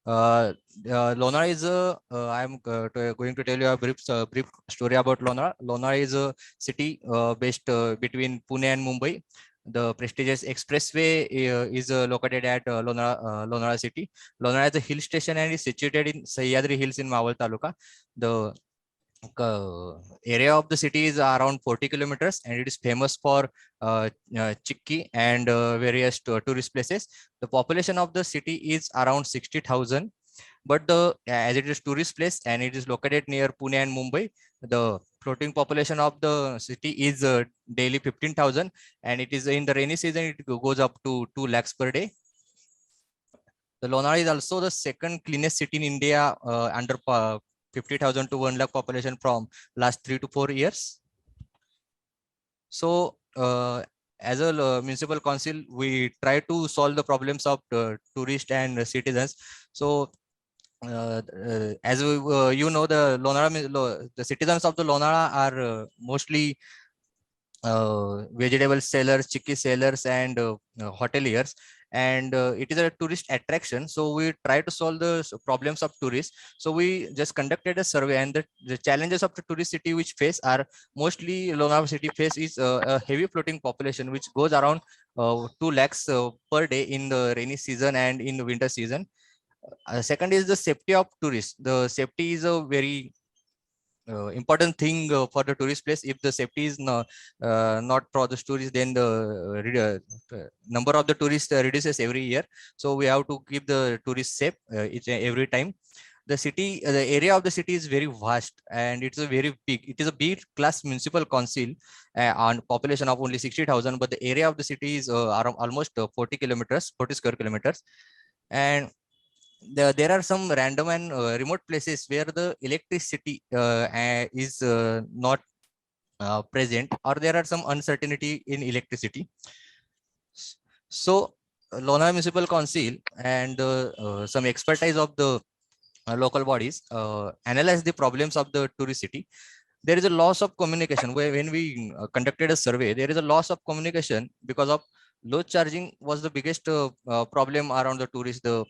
Lonavala is I'm going to tell you a brief story about Lonavala. Lonavala is a city based between Pune and Mumbai. The prestigious expressway is located at Lonavala city. Lonavala is a hill station and is situated in Sahyadri Hills in Mawal Taluka. The area of the city is around 40 kilometers and it is famous for chikki and various tourist places. The population of the city is around 60,000, but as it is tourist place and it is located near Pune and Mumbai, the floating population of the city is daily 15,000, and it is in the rainy season it goes up to 2 lakhs per day. The Lonavala is also the second cleanest city in India under 50,000 to 1 lakh population from last 3 to 4 years. So as a municipal council, we try to solve the problems of tourists and citizens. So as the citizens of the Lonavala are mostly vegetable sellers, chikki sellers, and hoteliers, and it is a tourist attraction. So we try to solve the problems of tourists. So we just conducted a survey, and the challenges of the tourist city which face are mostly Lonavala city face is a heavy floating population which goes around 2 lakhs per day in the rainy season and in the winter season. Second is the safety of tourists. The safety is a very important thing for the tourist place. If the safety is not for the tourists, then the number of the tourists reduces every year. So we have to keep the tourists safe every time. The area of the city is very vast and it's a very big. It is a big class municipal council on population of only 60,000, but the area of the city is around almost 40 square kilometers, and there are some random and remote places where the electricity is not present, or there are some uncertainty in electricity. So Lonavala Municipal Council and some expertise of the local bodies analyze the problems of the tourist city. there is a loss of communication. When we conducted a survey, there is a loss of communication because of low charging was the biggest problem around the tourist. The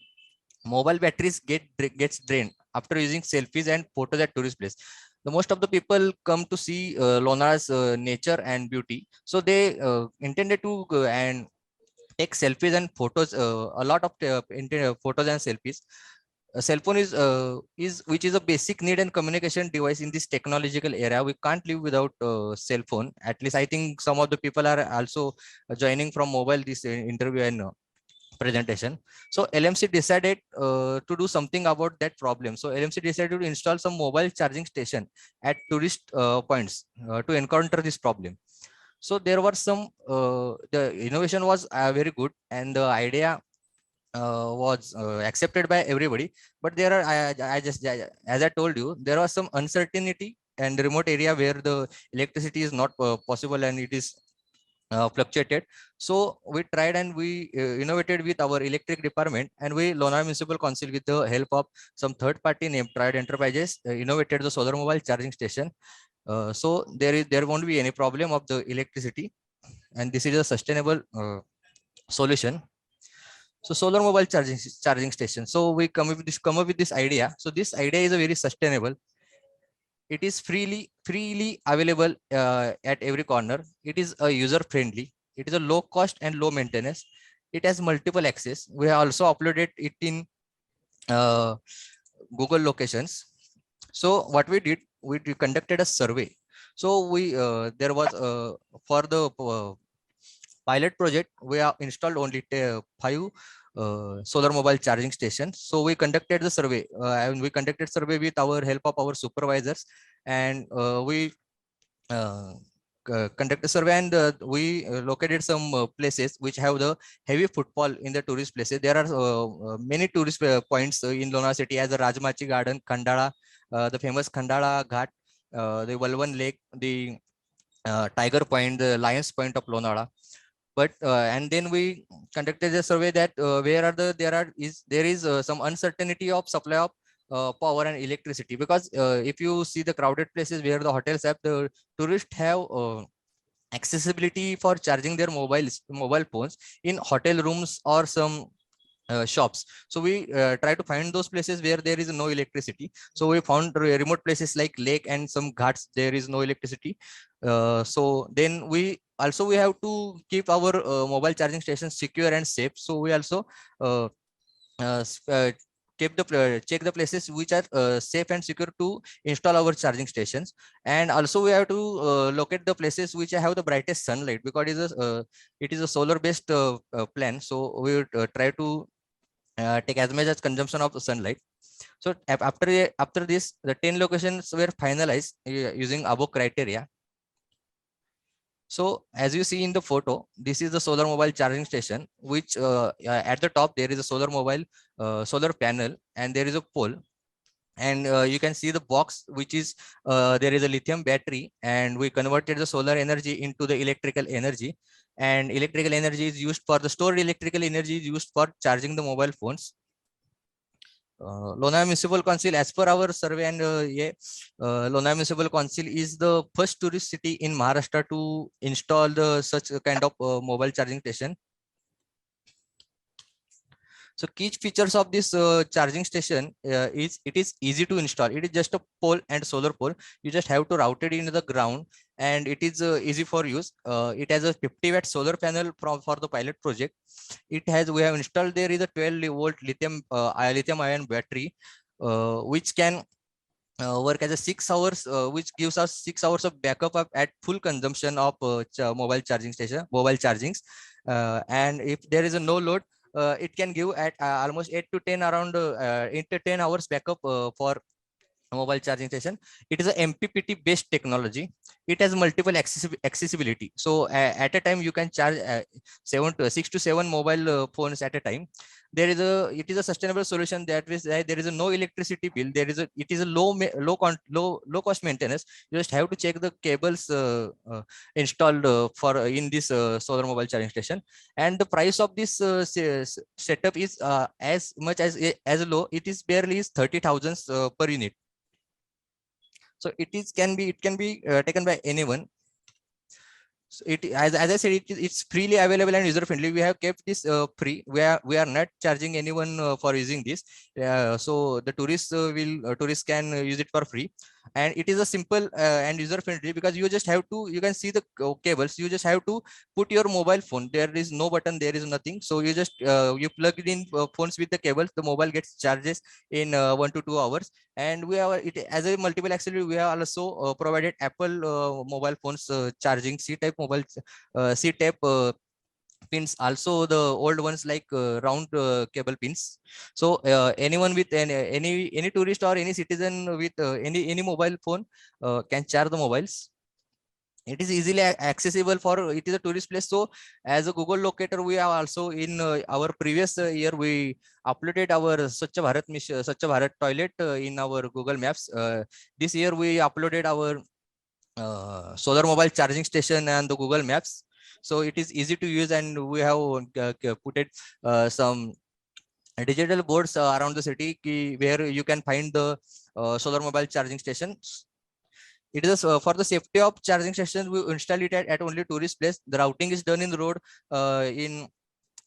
mobile batteries gets drained after using selfies and photos at tourist place. The most of the people come to see Lonara's nature and beauty, so they intended to go and take selfies and photos, a lot of photos and selfies. A cell phone is which is a basic need and communication device in this technological era. We can't live without cell phone. At least I think some of the people are also joining from mobile this interview and presentation. So LMC decided to do something about that problem. So LMC decided to install some mobile charging station at tourist points to encounter this problem. So there were some the innovation was very good, and the idea was accepted by everybody. But there are as I told you, there was some uncertainty and remote area where the electricity is not possible and it is fluctuated. So we tried and we innovated with our electric department, and we Lonara Municipal Council, with the help of some third party named Tried Enterprises, innovated the solar mobile charging station. So there won't be any problem of the electricity, and this is a sustainable solution. So solar mobile charging station. So we come up with this idea. So this idea is a very sustainable. It is freely available at every corner. It is a user friendly. It is a low cost and low maintenance. It has multiple access. We have also uploaded it in Google locations. So what we did, we conducted a survey. So we there was for the pilot project, we have installed only 5 solar mobile charging stations. So we conducted the survey, and we conducted survey with our help of our supervisors, and we conduct a survey, and we located some places which have the heavy footfall in the tourist places. There are many tourist points in Lonara city, as the Rajmachi Garden, Khandala, the famous Khandala Ghat, the Valvan Lake, the Tiger Point, the Lions Point of Lonara. But and then we conducted a survey that there is some uncertainty of supply of power and electricity, because if you see the crowded places where the hotels have, the tourists have accessibility for charging their mobile phones in hotel rooms or some shops. So we try to find those places where there is no electricity. So we found remote places like lake and some ghats, there is no electricity. So then we have to keep our mobile charging stations secure and safe. So we also check the places which are safe and secure to install our charging stations. And also we have to locate the places which have the brightest sunlight, because it is a solar based plan. So we would try to take as much as consumption of the sunlight. So after this, the 10 locations were finalized using above criteria. So as you see in the photo, this is the solar mobile charging station, which at the top there is a solar panel, and there is a pole. And you can see the box, which is there is a lithium battery, and we converted the solar energy into the electrical energy, and electrical energy is used for the stored electrical energy is used for charging the mobile phones. Lonara Municipal Council, as per our survey, and Lonara Municipal Council is the first tourist city in Maharashtra to install such a kind of mobile charging station. So key features of this charging station is it is easy to install. It is just a pole and solar pole. You just have to route it into the ground, and it is easy for use. It has a 50-watt solar panel for the pilot project. We have installed there is a 12-volt lithium ion battery, which can work as a 6 hours, which gives us 6 hours of backup at full consumption of mobile chargings. And if there is a no load, it can give at almost 8 to 10 hours backup for mobile charging station. It is a MPPT based technology. It has multiple accessibility. So at a time you can charge 6 to 7 mobile phones at a time. It is a sustainable solution, that is there is a no electricity bill. It is a low cost maintenance. You just have to check the cables installed in this solar mobile charging station. And the price of this setup is as much as low. It is barely 30,000 per unit. So it can be taken by anyone. So as I said, it's freely available and user friendly. We have kept this free. We are not charging anyone for using this. So the tourists can use it for free, and it is a simple and user friendly, because you just have to, you can see the cables. You just have to put your mobile phone. There is no button. There is nothing. So you just you plug it in phones with the cables. The mobile gets charges in 1 to 2 hours. And we have it as a multiple accessory. We have also provided Apple mobile phones charging C-type mobile C-type pins, also the old ones like round cable pins. So anyone with any tourist or any citizen with any mobile phone can charge the mobiles. It is easily accessible for, it is a tourist place. So as a Google locator, we have also in our previous year, we uploaded our Swachh Bharat mission, Swachh Bharat toilet in our Google Maps. This year we uploaded our solar mobile charging station and the Google Maps. So it is easy to use, and we have put it some digital boards around the city where you can find the solar mobile charging stations. It is for the safety of charging stations. We install it at only tourist place. The routing is done in the road in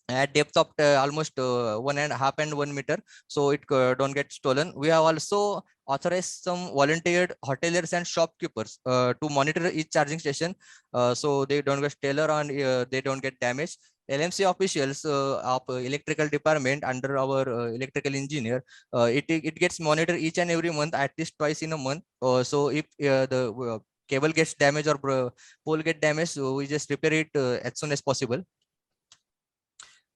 at depth of almost 1.5 and 1 meter, so it don't get stolen. We have also authorized some volunteered hoteliers and shopkeepers to monitor each charging station, so they don't get stolen and they don't get damaged. LMC officials of electrical department under our electrical engineer, it gets monitored each and every month, at least twice in a month. So if the cable gets damaged or pole get damaged, so we just repair it as soon as possible.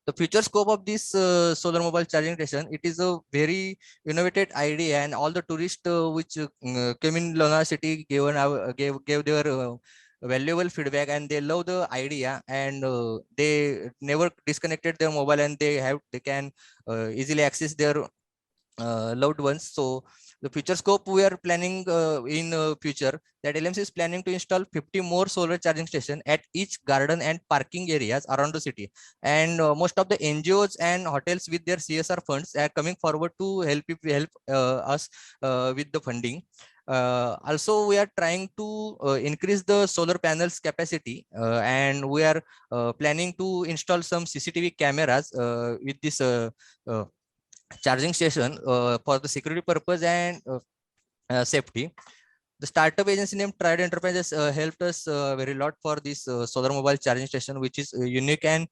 The future scope of this solar mobile charging station, it is a very innovative idea, and all the tourists which came in Lonavala city gave their valuable feedback, and they love the idea, and they never disconnected their mobile, and they can easily access their loved ones. So the future scope, we are planning in future that LMC is planning to install 50 more solar charging stations at each garden and parking areas around the city. And most of the NGOs and hotels with their CSR funds are coming forward to help us with the funding. Also, we are trying to increase the solar panels capacity, and we are planning to install some CCTV cameras with this charging station for the security purpose and safety. The startup agency named Triad Enterprises helped us very lot for this solar mobile charging station, which is unique and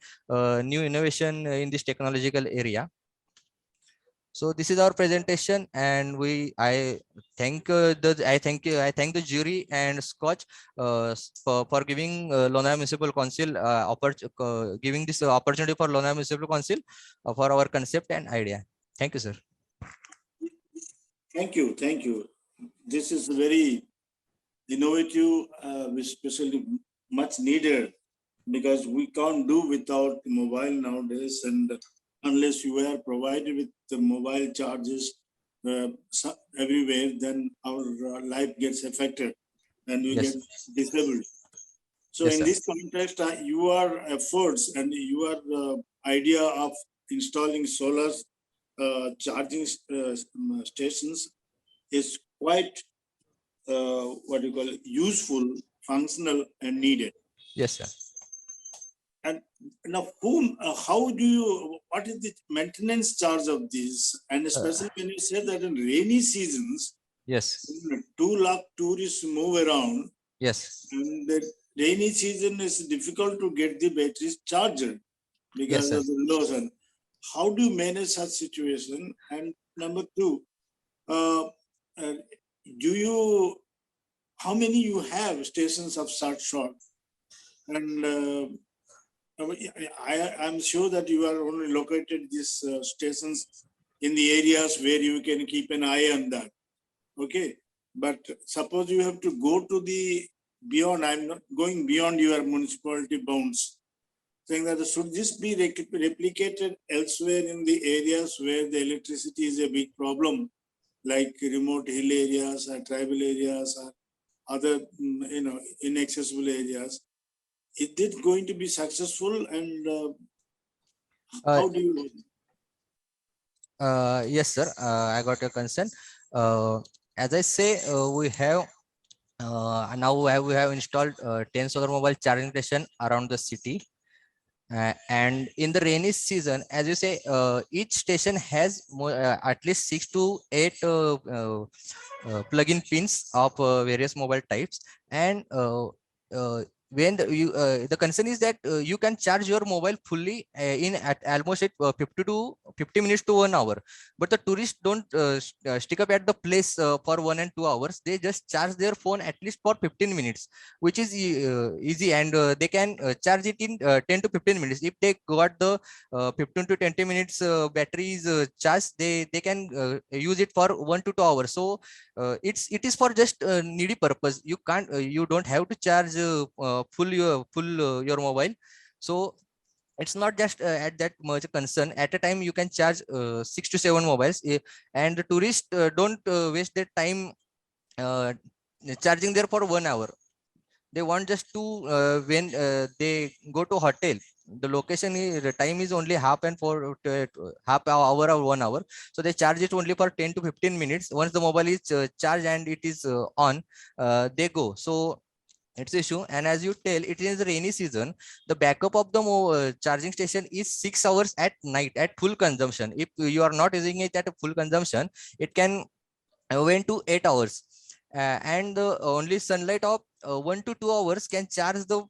new innovation in this technological area. So this is our presentation, and I thank the jury and SKOCH for giving Lonavala Municipal Council giving this opportunity for Lonavala Municipal Council for our concept and idea. Thank you, sir. Thank you. Thank you. This is very innovative, especially much needed, because we can't do without mobile nowadays, and unless you are provided with the mobile charges everywhere, then our life gets affected and you Yes. get disabled. So Yes, in sir. this context, your efforts and your idea of installing solar charging stations is quite what you call useful, functional, and needed. Yes, sir. And now, what is the maintenance charge of this? And especially when you say that in rainy seasons, Yes. 2 lakh tourists move around, Yes. and the rainy season is difficult to get the batteries charged because Yes, of the low sun. How do you manage such situation? And number two, how many you have stations of such sort? And I'm sure that you are only located these stations in the areas where you can keep an eye on that. Okay. But suppose you have to go to the beyond, I'm not going beyond your municipality bounds, saying that should this be replicated elsewhere in the areas where the electricity is a big problem, like remote hill areas or tribal areas or other inaccessible areas? Is it going to be successful, and how do you? Yes, sir. I got your concern. as I say, we have now we have installed 10 solar mobile charging station around the city. And in the rainy season, as you say, each station has at least 6 to 8 plug-in pins of various mobile types. And when the concern is that you can charge your mobile fully in at almost 50 minutes to 1 hour, but the tourists don't stick up at the place for 1 and 2 hours. They just charge their phone at least for 15 minutes, which is easy, and they can charge it in 10 to 15 minutes. If they got the 15 to 20 minutes batteries charged, they can use it for 1 to 2 hours. So it is for just needy purpose. You can't you don't have to charge full your mobile. So it's not just at that much concern. At a time you can charge 6 to 7 mobiles, and the tourists don't waste their time uh, charging there for 1 hour. They want just to when they go to hotel, the location is, the time is only half hour or 1 hour, so they charge it only for 10 to 15 minutes. Once the mobile is charged and it is on, they go. So it's issue. And as you tell, it is the rainy season, the backup of the charging station is 6 hours at night at full consumption. If you are not using it at a full consumption, it can went to 8 hours. And the only sunlight of 1 to 2 hours can charge the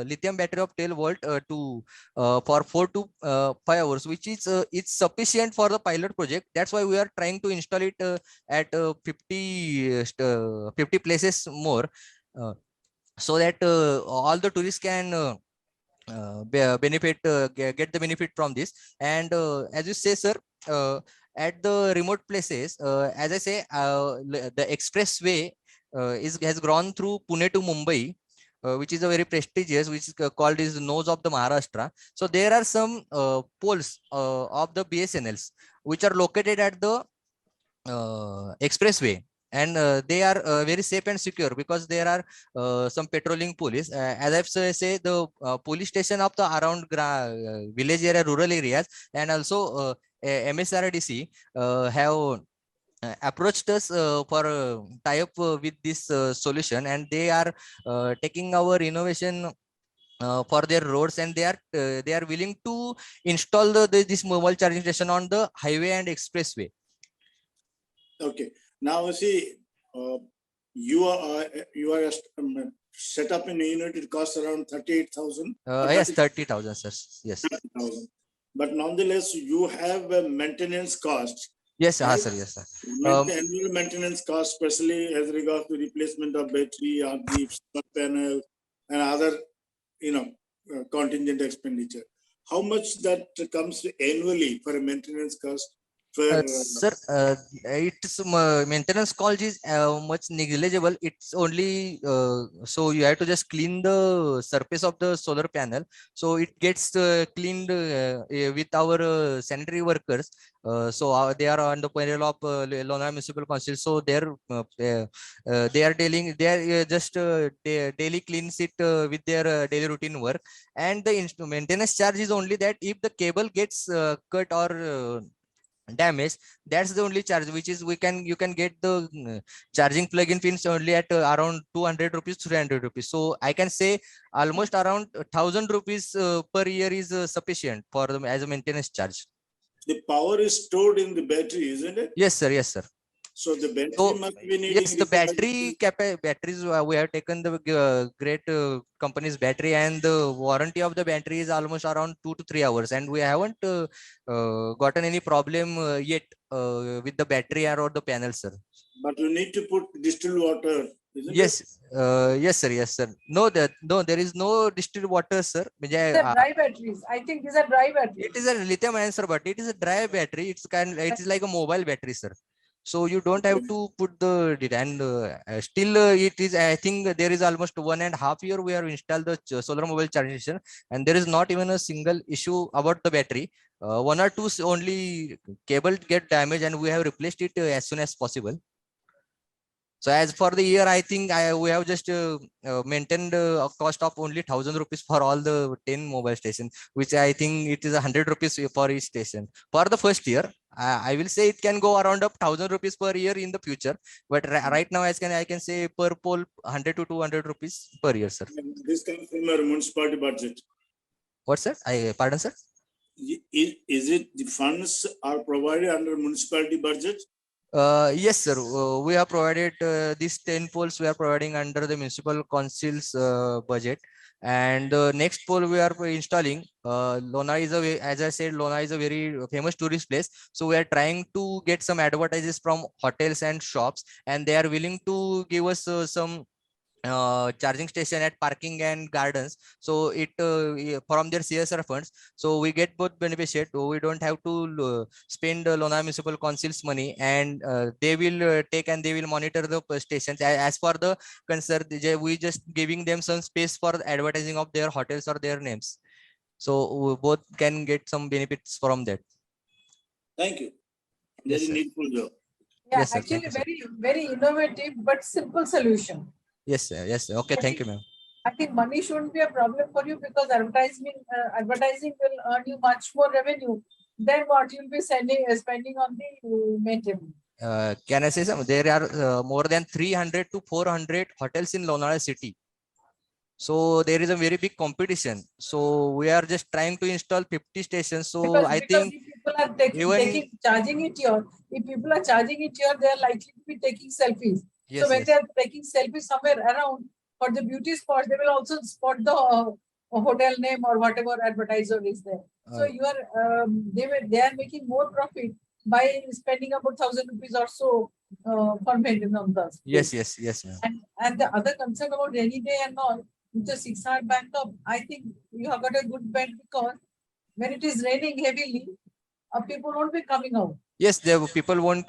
lithium battery of 12 volt to for 4 to 5 hours, which is it's sufficient for the pilot project. That's why we are trying to install it at 50 places more, so that all the tourists can benefit, get the benefit from this. And as you say, sir, at the remote places, as I say, the expressway has gone through Pune to Mumbai, which is a very prestigious, which is called is nose of the Maharashtra. So there are some poles of the BSNLs which are located at the expressway, and they are very safe and secure because there are some patrolling police. As I've say, the police station of the around village area, rural areas, and also MSRDC have approached us for tie up with this solution, and they are taking our innovation for their roads, and they are willing to install this mobile charging station on the highway and expressway. Okay. Now see, you are set up in a unit. It costs around 38,000. Yes, 30,000, sir. Yes. 30,000. But nonetheless, you have a maintenance cost. Yes, Right? sir. Yes, sir. Annual maintenance cost, especially as regards to replacement of battery or the solar panel and other, contingent expenditure. How much that comes annually for a maintenance cost? Sir, its maintenance cost is much negligible. It's only so you have to just clean the surface of the solar panel. So it gets cleaned with our sanitary workers. So they are on the payroll of Lonavala Municipal Council. So they are dealing. They are just daily cleans it with their daily routine work. And the maintenance charge is only that if the cable gets cut or damage, that's the only charge, which is you can get the charging plug-in pins only at around 200 rupees, 300 rupees. So I can say almost around 1,000 rupees per year is sufficient for them as a maintenance charge. The power is stored in the battery, isn't it? Yes, sir. Yes, sir. So the battery must be needing. Yes, the batteries we have taken the great company's battery, and the warranty of the battery is almost around 2 to 3 hours, and we haven't gotten any problem yet with the battery or the panel, sir. But you need to put distilled water. Yes, yes, sir. Yes, sir. No, there is no distilled water, sir. These are dry batteries. I think these are dry batteries. It is a lithium ion, sir, but it is a dry battery. It is like a mobile battery, sir. So you don't have to put the and still it is. I think there is almost 1.5 years we have installed the solar mobile charging station, and there is not even a single issue about the battery. One or two only cable get damaged, and we have replaced it as soon as possible. So as for the year, I think we have just maintained a cost of only 1,000 rupees for all the 10 mobile stations, which I think it is 100 rupees for each station for the first year. I will say it can go around up 1,000 rupees per year in the future, but right now I can say per pole 100 to 200 rupees per year, sir. And this comes from your municipality budget. What, sir? Pardon, sir? Is it the funds are provided under municipality budget? Yes, sir. We have provided these 10 poles we are providing under the municipal council's budget. And the next pole we are installing, Lona is as I said, Lona is a very famous tourist place. So we are trying to get some advertises from hotels and shops, and they are willing to give us some charging station at parking and gardens. So it from their CSR funds. So we get both benefit. We don't have to spend Lona Municipal Council's money, and they will take and they will monitor the stations. As for the concern, we just giving them some space for advertising of their hotels or their names. So we both can get some benefits from that. Thank you. Yes, Very sir. needful job. Yeah, Yes, sir. actually Thank you, sir. very innovative, but simple solution. Yes, sir. Yes, sir. Okay, thank you, ma'am. I think money shouldn't be a problem for you because advertising will earn you much more revenue than what you'll be spending on the maintenance. Can I say something? There are more than 300 to 400 hotels in Lonavala city. So there is a very big competition. So we are just trying to install 50 stations. So Because I think if people are charging it here, if people are charging it here, they are likely to be taking selfies. yes, So when yes. they are taking selfies somewhere around for the beauty spots, they will also spot the hotel name or whatever advertiser is there. So you are they are making more profit by spending about 1,000 rupees or so for maintenance of the Yes, space. yes, ma'am. And the other concern about rainy day and all, with the 6-hour backup, I think you have got a good bet because when it is raining heavily, people won't be coming out. Yes, people will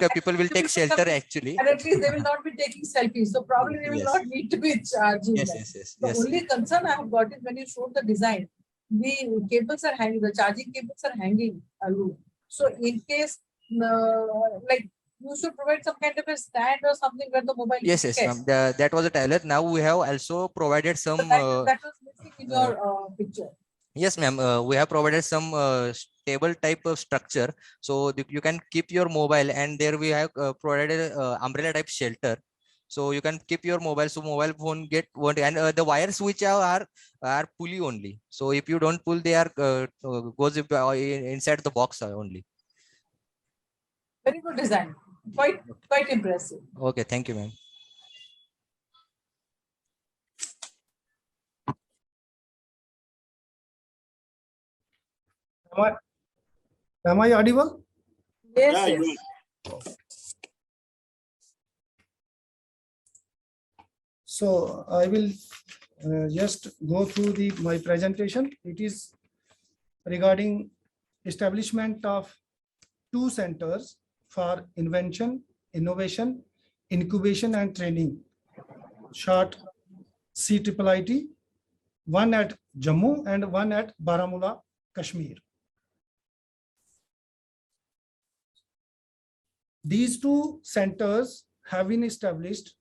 take shelter actually. And at least they will not be taking selfies. So probably they will Yes. not need to be charging. Yes, them. yes. The only concern I have got is when you showed the design, the cables are hanging, the charging cables are hanging aloof. So in case, like you should provide some kind of a stand or something where the mobile. Yes, ma'am. That was a trailer. Now we have also provided some. So that was missing in your picture. Yes, ma'am. We have provided some stable type of structure, so you can keep your mobile, and there we have provided umbrella type shelter, so you can keep your mobile, so mobile phone won't, and the wires which are pulley only. So if you don't pull, they are goes inside the box only. Very good design. Quite impressive. Okay, thank you, ma'am. Am I audible? Yes, Yeah, yes. you So I will just go through my presentation. It is regarding establishment of 2 centers for invention, innovation, incubation and training, short CIIT, one at Jammu and one at Baramulla, Kashmir. These 2 centers have been established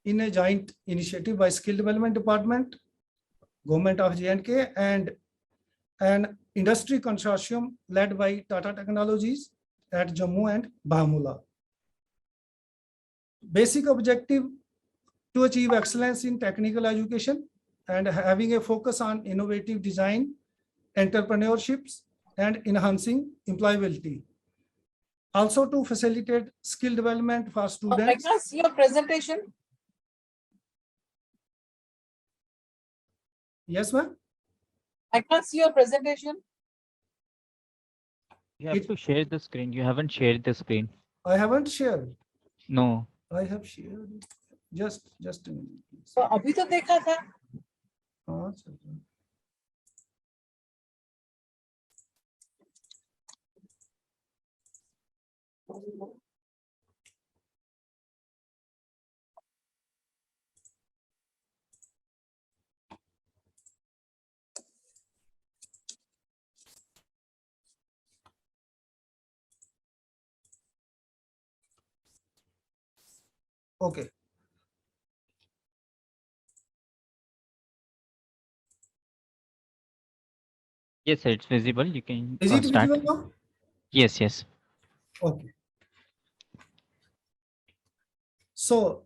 in a joint initiative by Skill Development Department, Government of J&K, and an industry consortium led by Tata Technologies at Jammu and Baramulla. Basic objective to achieve excellence in technical education and having a focus on innovative design, entrepreneurships, and enhancing employability. Also to facilitate skill development for I students. can't see your presentation. Yes, ma'am. I can't see your presentation. You have to share the screen. You haven't shared the screen. I haven't shared. No. I have shared it. Just a minute. Please. So अभी तो देखा था. Okay. Yes, sir, it's visible. You can Is it start. visible now? Yes. Okay. So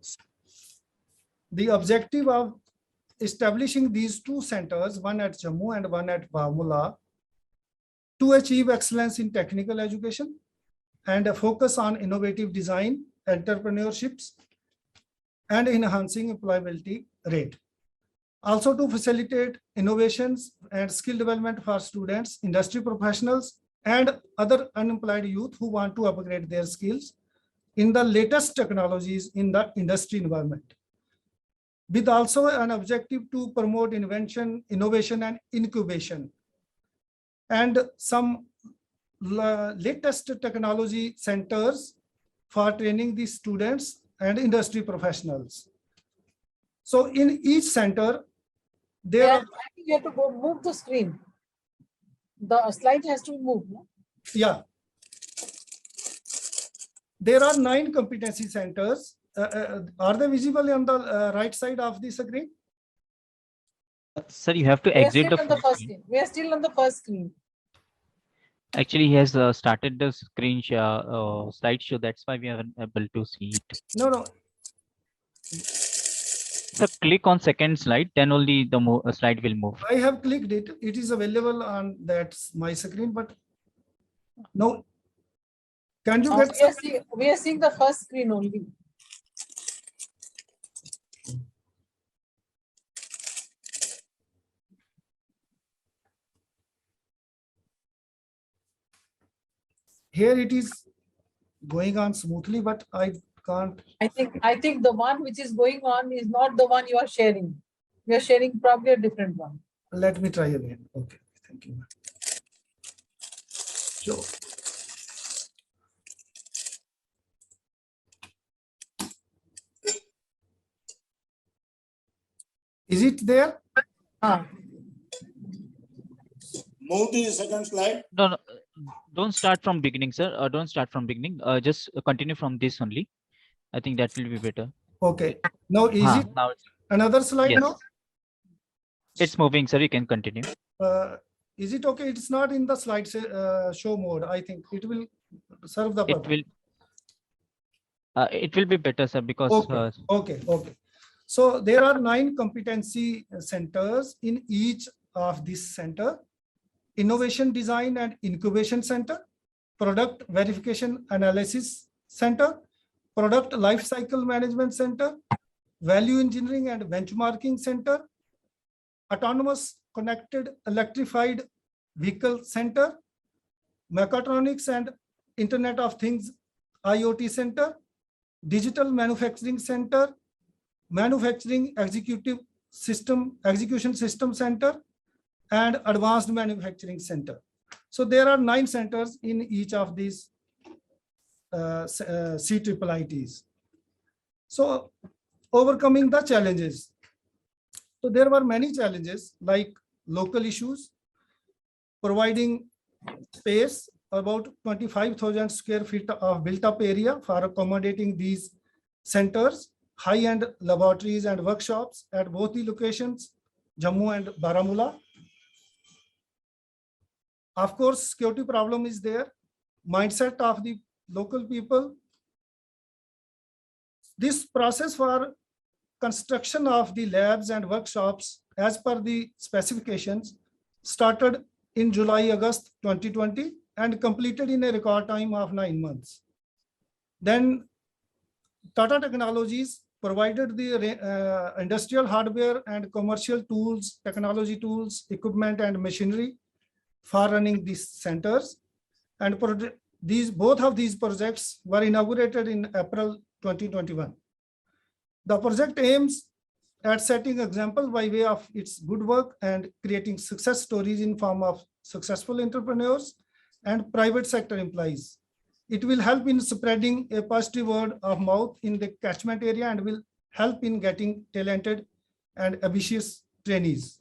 the objective of establishing these two centers, one at Jammu and one at Baramulla, to achieve excellence in technical education and a focus on innovative design, entrepreneurships, and enhancing employability rate. Also to facilitate innovations and skill development for students, industry professionals, and other unemployed youth who want to upgrade their skills in the latest technologies in the industry environment. With also an objective to promote invention, innovation, and incubation, and some latest technology centers for training the students and industry professionals. So in each center, there Yeah, are, I think you have to go move the screen. The slide has to be moved. No? yeah, there are 9 competency centers. Are they visible on the right side of the screen? Sir, you have to We are exit still the on the full first screen. screen. We are still on the first screen. Actually, he has started the screen slideshow. That's why we are unable to see it. No. So click on second slide, then only the slide will move. I have clicked it. It is available on that my screen, but no. Can you get? We are seeing the first screen only. Here it is going on smoothly, but I can't. I think the one which is going on is not the one you are sharing. You are sharing probably a different one. Let me try again. Okay, thank you. So, is it there? Move to the second slide. No, don't start from beginning, sir. Don't start from beginning. Just continue from this only. I think that will be better. Okay. Now is it now another slide yes. now? It's moving, sir. You can continue. Is it okay? It's not in the slide show mode. I think it will serve the purpose. It will be better, sir, because okay. So there are 9 competency centers in each of this center: Innovation Design and Incubation Center, Product Verification Analysis Center, Product Lifecycle Management Center, Value Engineering and Benchmarking Center, Autonomous Connected Electrified Vehicle Center, Mechatronics and Internet of Things IoT Center, Digital Manufacturing Center, Manufacturing Execution System Center, and Advanced Manufacturing Center. So there are 9 centers in each of these CIIITs. So overcoming the challenges. So there were many challenges like local issues, providing space, about 25,000 square feet of built-up area for accommodating these centers, high-end laboratories and workshops at both the locations, Jammu and Baramulla. Of course, security problem is there, mindset of the local people. This process for construction of the labs and workshops as per the specifications started in July-August 2020 and completed in a record time of 9 months. Then Tata Technologies provided the industrial hardware and commercial tools, technology tools, equipment and machinery for running these centers. And both of these projects were inaugurated in April 2021. The project aims at setting example by way of its good work and creating success stories in form of successful entrepreneurs and private sector employees. It will help in spreading a positive word of mouth in the catchment area and will help in getting talented and ambitious trainees.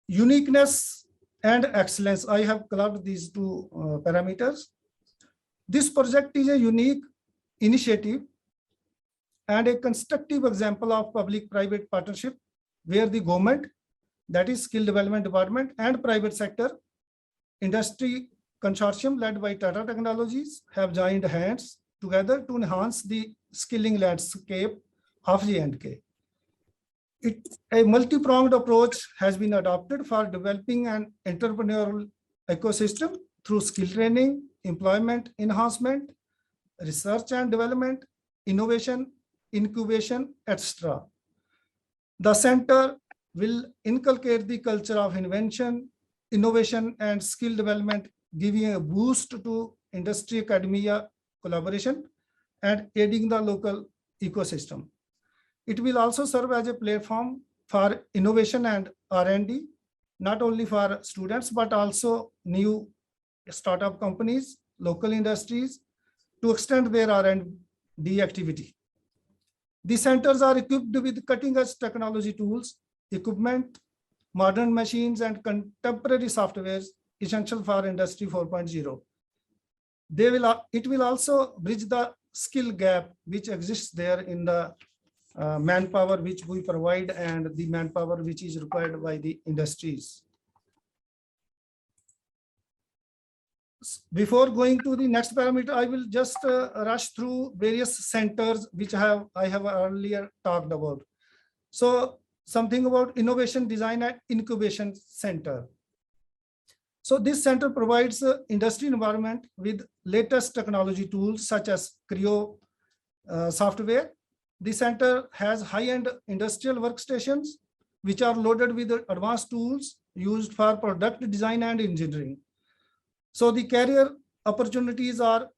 Uniqueness and excellence. I have clubbed these 2 parameters. This project is a unique initiative and a constructive example of public-private partnership where the government, that is Skill Development Department, and private sector, industry consortium led by Tata Technologies have joined hands together to enhance the skilling landscape of J&K. A multi-pronged approach has been adopted for developing an entrepreneurial ecosystem through skill training, employment enhancement, research and development, innovation, incubation, etc. The center will inculcate the culture of invention, innovation, and skill development, giving a boost to industry academia collaboration and aiding the local ecosystem. It will also serve as a platform for innovation and R&D, not only for students, but also new startup companies, local industries, to extend their R&D activity. The centers are equipped with cutting-edge technology tools, equipment, modern machines, and contemporary softwares essential for Industry 4.0. It will also bridge the skill gap which exists there in the manpower which we provide and the manpower which is required by the industries. Before going to the next parameter, I will just rush through various centers which I have earlier talked about. So something about Innovation Design and Incubation Center. So this center provides industry environment with latest technology tools such as Creo software. The center has high-end industrial workstations which are loaded with advanced tools used for product design and engineering. So the career opportunities are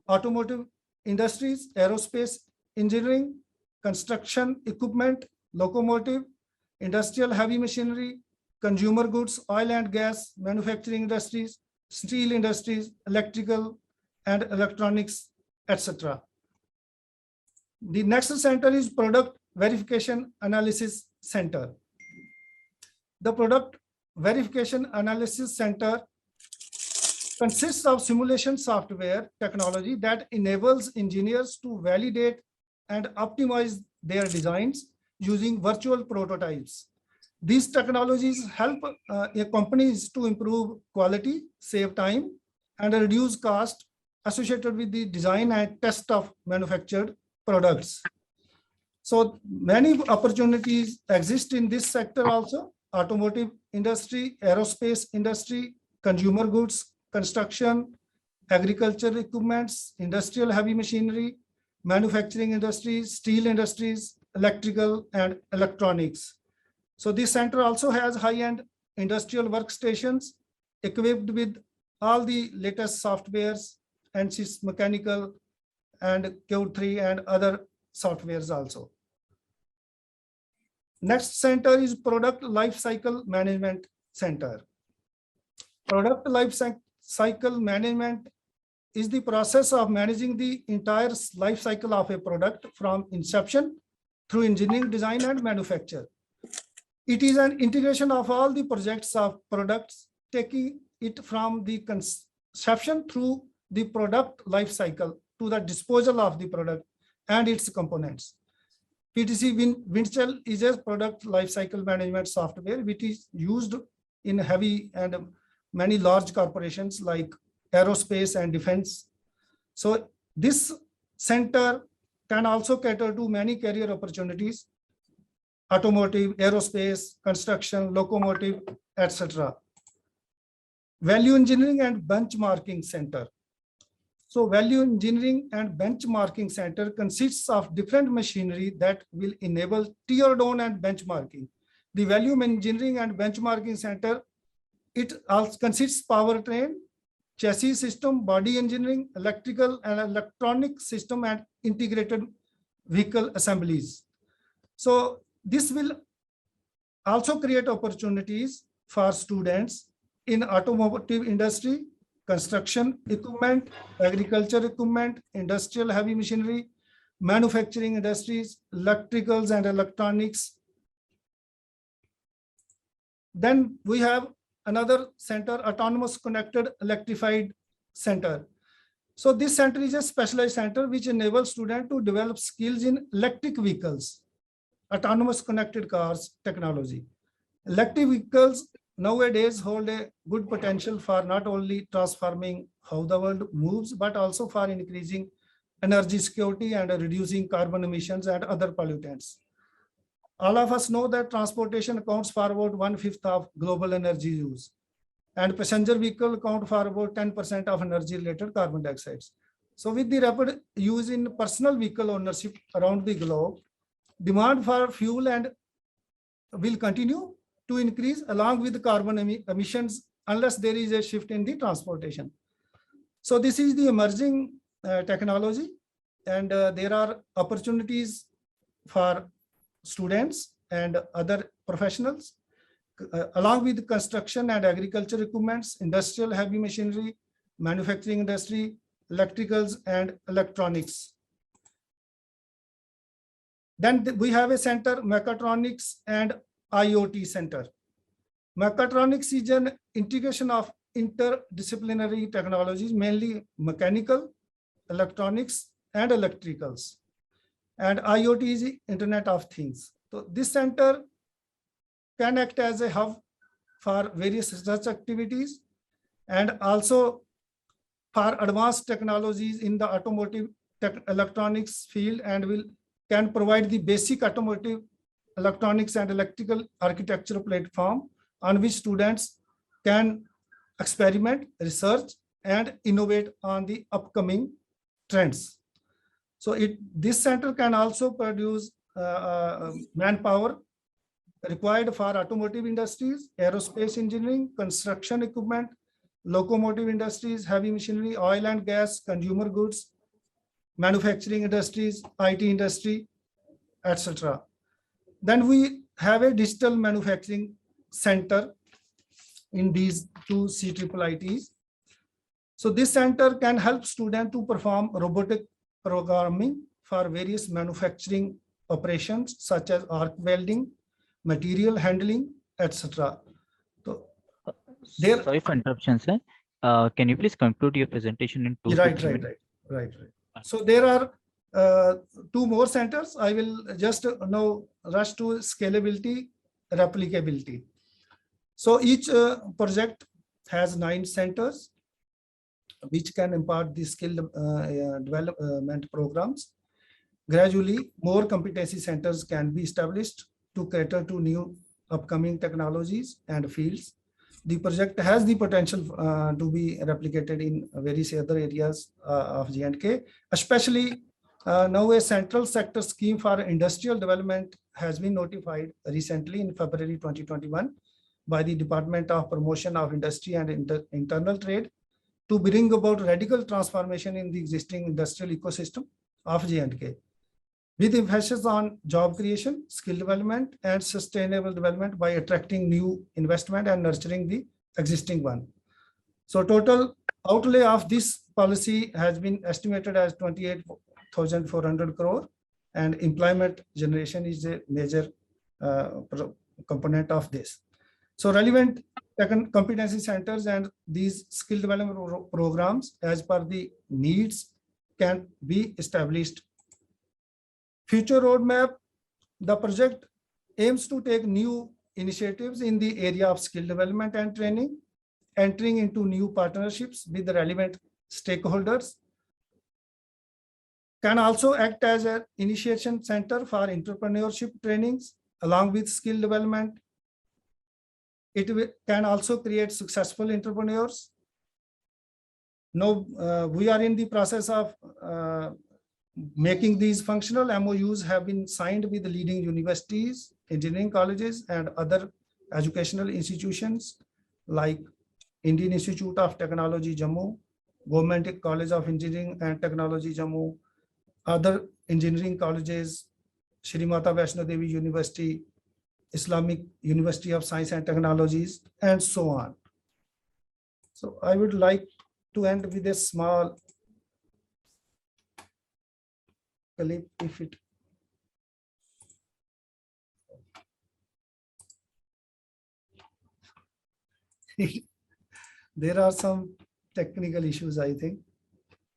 automotive industries, aerospace engineering, construction equipment, locomotive, industrial heavy machinery, consumer goods, oil and gas, manufacturing industries, steel industries, electrical and electronics, etc. The next center is Product Verification Analysis Center. The Product Verification Analysis Center consists of simulation software technology that enables engineers to validate and optimize their designs using virtual prototypes. These technologies help companies to improve quality, save time, and reduce cost associated with the design and test of manufactured products. So many opportunities exist in this sector also: automotive industry, aerospace industry, consumer goods, construction, agriculture equipments, industrial heavy machinery, manufacturing industries, steel industries, electrical and electronics. So this center also has high-end industrial workstations equipped with all the latest softwares, ANSYS Mechanical and Q3 and other softwares also. Next center is Product Lifecycle Management Center. Product Lifecycle Management is the process of managing the entire life cycle of a product from inception through engineering, design, and manufacture. It is an integration of all the projects of products, taking it from the conception through the product life cycle to the disposal of the product and its components. PTC Windshell is a product lifecycle management software which is used in heavy and many large corporations like aerospace and defense. So this center can also cater to many career opportunities: automotive, aerospace, construction, locomotive, etc. Value Engineering and Benchmarking Center. So Value Engineering and Benchmarking Center consists of different machinery that will enable tear down and benchmarking. The Value Engineering and Benchmarking Center, it also consists powertrain, chassis system, body engineering, electrical and electronic system, and integrated vehicle assemblies. So this will also create opportunities for students in automotive industry, construction equipment, agriculture equipment, industrial heavy machinery, manufacturing industries, electricals and electronics. Then we have another center, Autonomous Connected Electrified Center. So this center is a specialized center which enables students to develop skills in electric vehicles, autonomous connected cars technology. Electric vehicles nowadays hold a good potential for not only transforming how the world moves, but also for increasing energy security and reducing carbon emissions and other pollutants. All of us know that transportation accounts for about 1/5 of global energy use, and passenger vehicle account for about 10% of energy related carbon dioxide. So with the rapid use in personal vehicle ownership around the globe, demand for fuel and will continue to increase along with carbon emissions unless there is a shift in the transportation. So this is the emerging technology, and there are opportunities for students and other professionals along with construction and agriculture equipments, industrial heavy machinery, manufacturing industry, electricals and electronics. Then we have a center, mechatronics and IoT center. Mechatronics is an integration of interdisciplinary technologies, mainly mechanical, electronics and electricals. And IoT is the Internet of Things. So this center can act as a hub for various research activities and also for advanced technologies in the automotive electronics field, and can provide the basic automotive electronics and electrical architecture platform on which students can experiment, research and innovate on the upcoming trends. So this center can also produce manpower required for automotive industries, aerospace engineering, construction equipment, locomotive industries, heavy machinery, oil and gas, consumer goods, manufacturing industries, IT industry, etc. Then we have a digital manufacturing center in these two CIIITs. So this center can help students to perform robotic programming for various manufacturing operations such as arc welding, material handling, etc. So there. Sorry for interruption, sir. Can you please conclude your presentation in 2 to 3 minutes? Right. So there are two more centers. I will just now rush to scalability, replicability. So each project has 9 centers which can impart the skill development programs. Gradually, more competency centers can be established to cater to new upcoming technologies and fields. The project has the potential to be replicated in various other areas of J&K, especially now a central sector scheme for industrial development has been notified recently in February 2021 by the Department of Promotion of Industry and Internal Trade to bring about radical transformation in the existing industrial ecosystem of J&K, with emphasis on job creation, skill development, and sustainable development by attracting new investment and nurturing the existing one. So total outlay of this policy has been estimated as 28,400 crore, and employment generation is a major component of this. So relevant competency centers and these skill development programs as per the needs can be established. Future roadmap, the project aims to take new initiatives in the area of skill development and training, entering into new partnerships with the relevant stakeholders, can also act as an initiation center for entrepreneurship trainings along with skill development. It can also create successful entrepreneurs. Now, we are in the process of making these functional. MOUs have been signed with the leading universities, engineering colleges, and other educational institutions like Indian Institute of Technology, Jammu, Government College of Engineering and Technology, Jammu, other engineering colleges, Shri Mata Vaishno Devi University, Islamic University of Science and Technologies, and so on. So I would like to end with a small clip, if it. There are some technical issues, I think.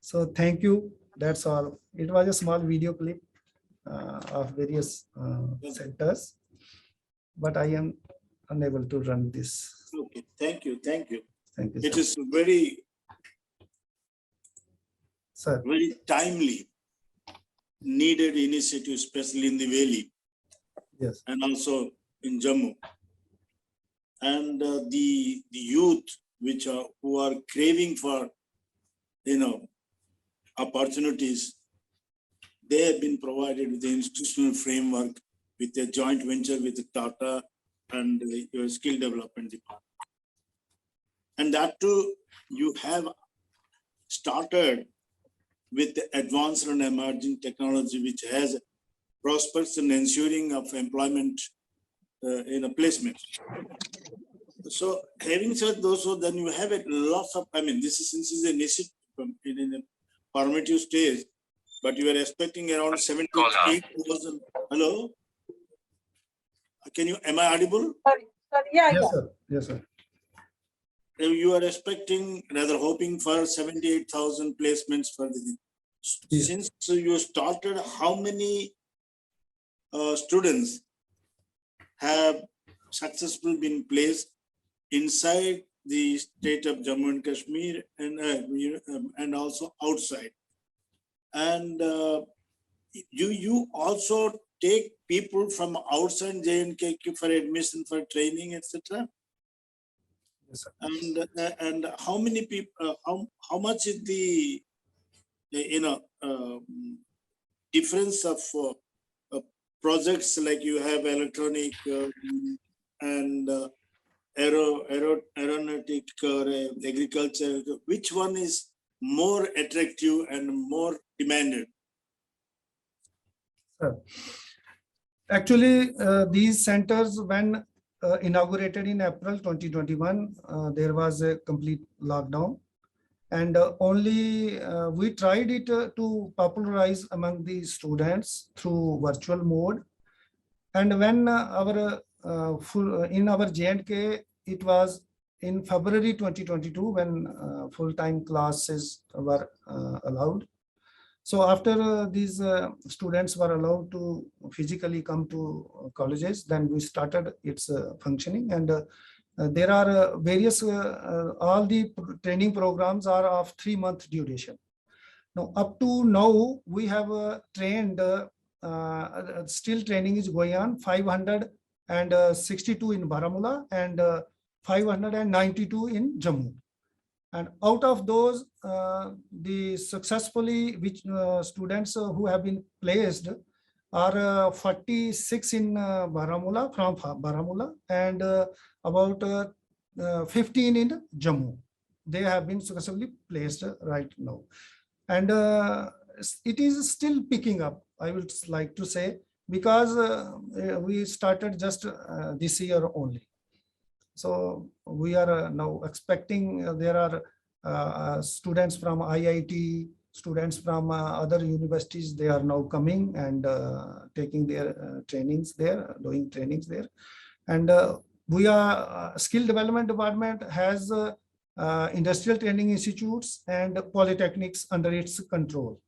So thank you. That's all. It was a small video clip of various centers, but I am unable to run this. Okay, thank you, thank you. Thank you, It sir. is very, Sir, very timely needed initiative, especially in the valley yes, and also in Jammu. And the youth who are craving for, opportunities, they have been provided with the institutional framework with a joint venture with Tata and your skill development department. And that too, you have started with the advanced and emerging technology, which has prospects and ensuring of employment in a placement. So having said those, so then you have a lots of, this is since it's initiative in a formative stage, but you are expecting around 78,000. Hello? Am I audible? Sorry, yeah, yes, yeah. sir, yes, sir. You are expecting, rather hoping for 78,000 placements for the, Yes. since you started, how many students have successfully been placed inside the state of Jammu and Kashmir and also outside? And you also take people from outside J&K for admission, for training, etc. Yes, sir. And how many people? How much is the difference of projects, like you have electronic and aeronautic or agriculture? Which one is more attractive and more demanded? Sir. Actually, these centers, when inaugurated in April 2021, there was a complete lockdown. And only we tried it to popularize among the students through virtual mode. And when in our J&K, it was in February 2022 when full-time classes were allowed. So after these students were allowed to physically come to colleges, then we started its functioning. And there are various, all the training programs are of 3-month duration. Now, up to now, we have trained, still training is going on, 562 in Baramulla and 592 in Jammu. And out of those, the successfully which students who have been placed are 46 in Baramulla, from Baramulla, and about 15 in Jammu. They have been successfully placed right now. And it is still picking up, I would like to say, because we started just this year only. So we are now expecting there are students from IIT, students from other universities. They are now coming and taking their trainings there, doing trainings there. And we are skill development department has industrial training institutes and polytechnics under its control.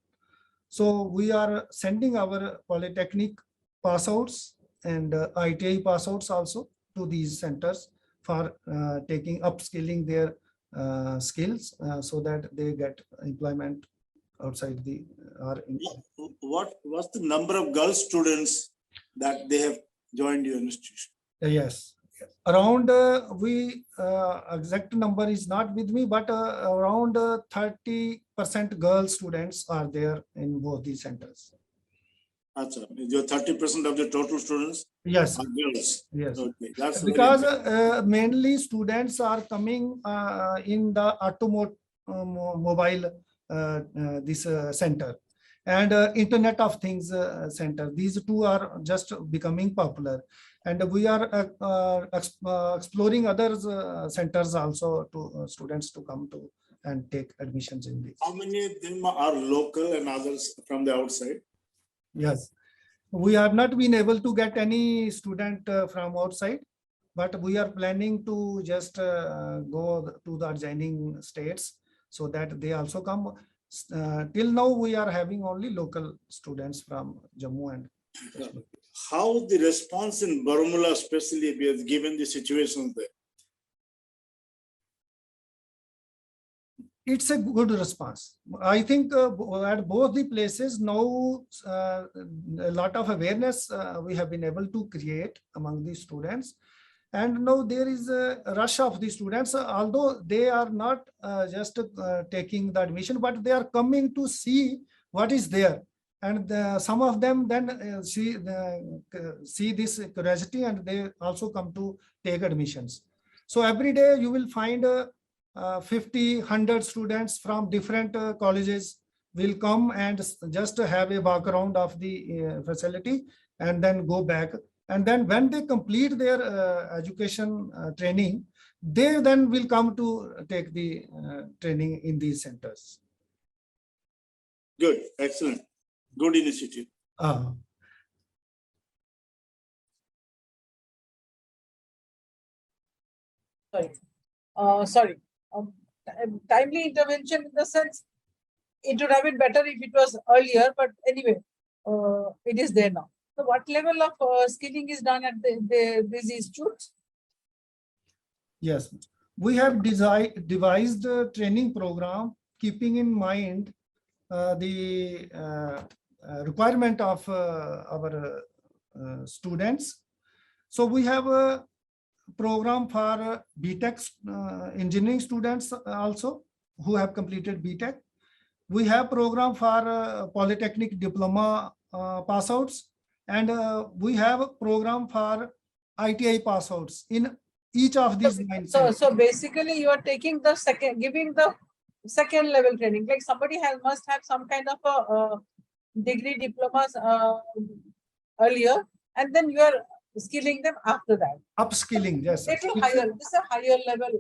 So we are sending our polytechnic pass outs and ITI pass outs also to these centers for taking upskilling their skills so that they get employment outside the What's the number of girl students that they have joined your institution? Yes, around exact number is not with me, but around 30% girl students are there in both these centers. Your 30% of the total students Yes, are girls. yes. Okay, that's Because mainly students are coming in the automobile this center and Internet of Things center. These two are just becoming popular, and we are exploring other centers also to students to come to and take admissions in these. How many of them are local and others from the outside? Yes, we have not been able to get any student from outside, but we are planning to just go to the adjoining states so that they also come. Till now, we are having only local students from Jammu and Kashmir. How the response in Baramulla, especially given the situation there? it's a good response. I think at both the places now a lot of awareness we have been able to create among the students. And now there is a rush of the students, although they are not just taking the admission, but they are coming to see what is there. And some of them then see this curiosity, and they also come to take admissions. So every day you will find 50, 100 students from different colleges will come and just have a background of the facility and then go back. And then when they complete their education training, they then will come to take the training in these centers. Good, excellent, good initiative. Sorry. Timely intervention in the sense it would have been better if it was earlier, but anyway, it is there now. So what level of skilling is done at these institutes? Yes, we have devised a training program keeping in mind the requirement of our students. So we have a program for BTech engineering students also who have completed BTech. We have program for polytechnic diploma pass outs, and we have a program for ITI pass outs in each of these 9 centers. So basically you are taking the giving the second level training, like somebody must have some kind of a degree diplomas earlier, and then you are skilling them after that. Upskilling, yes. This is a higher level.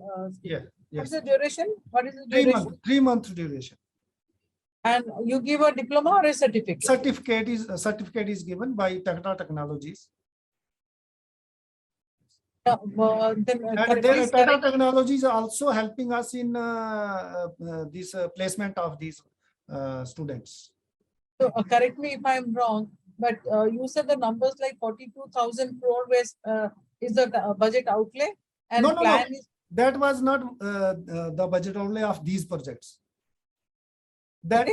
Yeah. What is the duration? What is the 3 duration? 3 month duration. And you give a diploma or a certificate? Certificate is given by Tata Technologies. Then, And Tata Technologies are also helping us in this placement of these students. So, correct me if I'm wrong, but you said the numbers like 42,000 crore is the budget outlay, and No. is That was not the budget outlay of these projects. That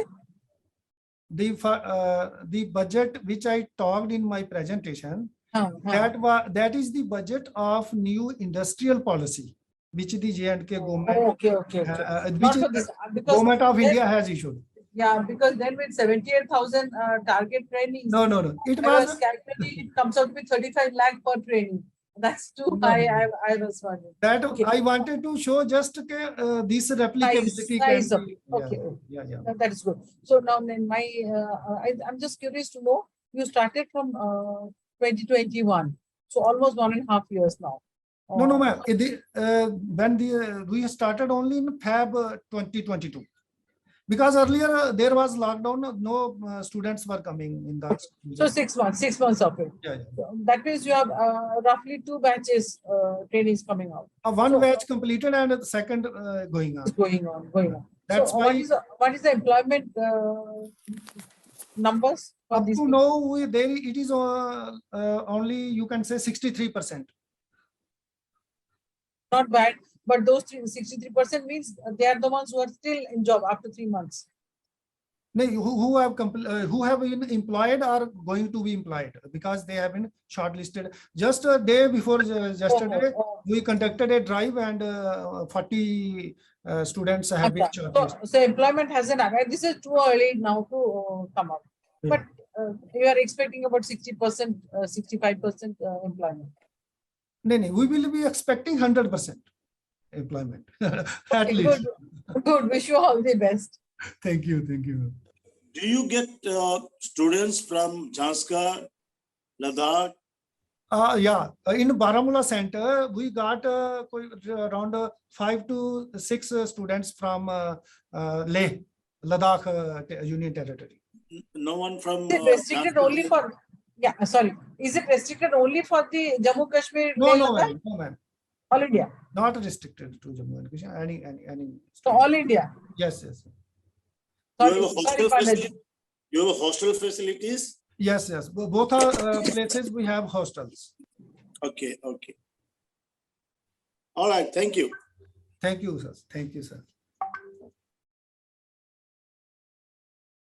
the budget which I talked in my presentation, that is the budget of new industrial policy which the J&K government, which government of India has issued. Yeah, because then with 78,000 target trainings, no. It comes out with 35 lakh per training. That's too high. I was wondering. That I wanted to show just this replicability. Nice. Okay. Yeah. That is good. So now in my, I'm just curious to know, you started from 2021. So almost 1.5 years now. No, ma'am. When we started only in Feb 2022. Because earlier there was lockdown, no students were coming in that. So 6 months of it. Yeah. So that means you have roughly 2 batches trainings coming out. One batch completed and the second going on. Going on. That's so why. What is the employment numbers? Up to now, it is only, you can say 63%. Not bad. But those 63% means they are the ones who are still in job after 3 months. No, who have been employed are going to be employed because they have been shortlisted. Just a day before yesterday, we conducted a drive and 40 students have been shortlisted. So employment hasn't arrived. This is too early now to come up. Yeah. But you are expecting about 60%, 65% employment. No, we will be expecting 100%. Employment at least. Good. Wish you all the best. Thank you. Do you get students from Jhanskar, Ladakh? Yeah, in Baramulla Center, we got around 5 to 6 students from Leh, Ladakh Union Territory. No one from. Is it restricted only for? Yeah, sorry. Is it restricted only for the Jammu Kashmir? No, ma'am. All India. Not restricted to Jammu and Kashmir. Any. So all India. Yes. You have hostel facilities? Yes. Both are places we have hostels. Okay. All right. Thank you. Thank you, sir.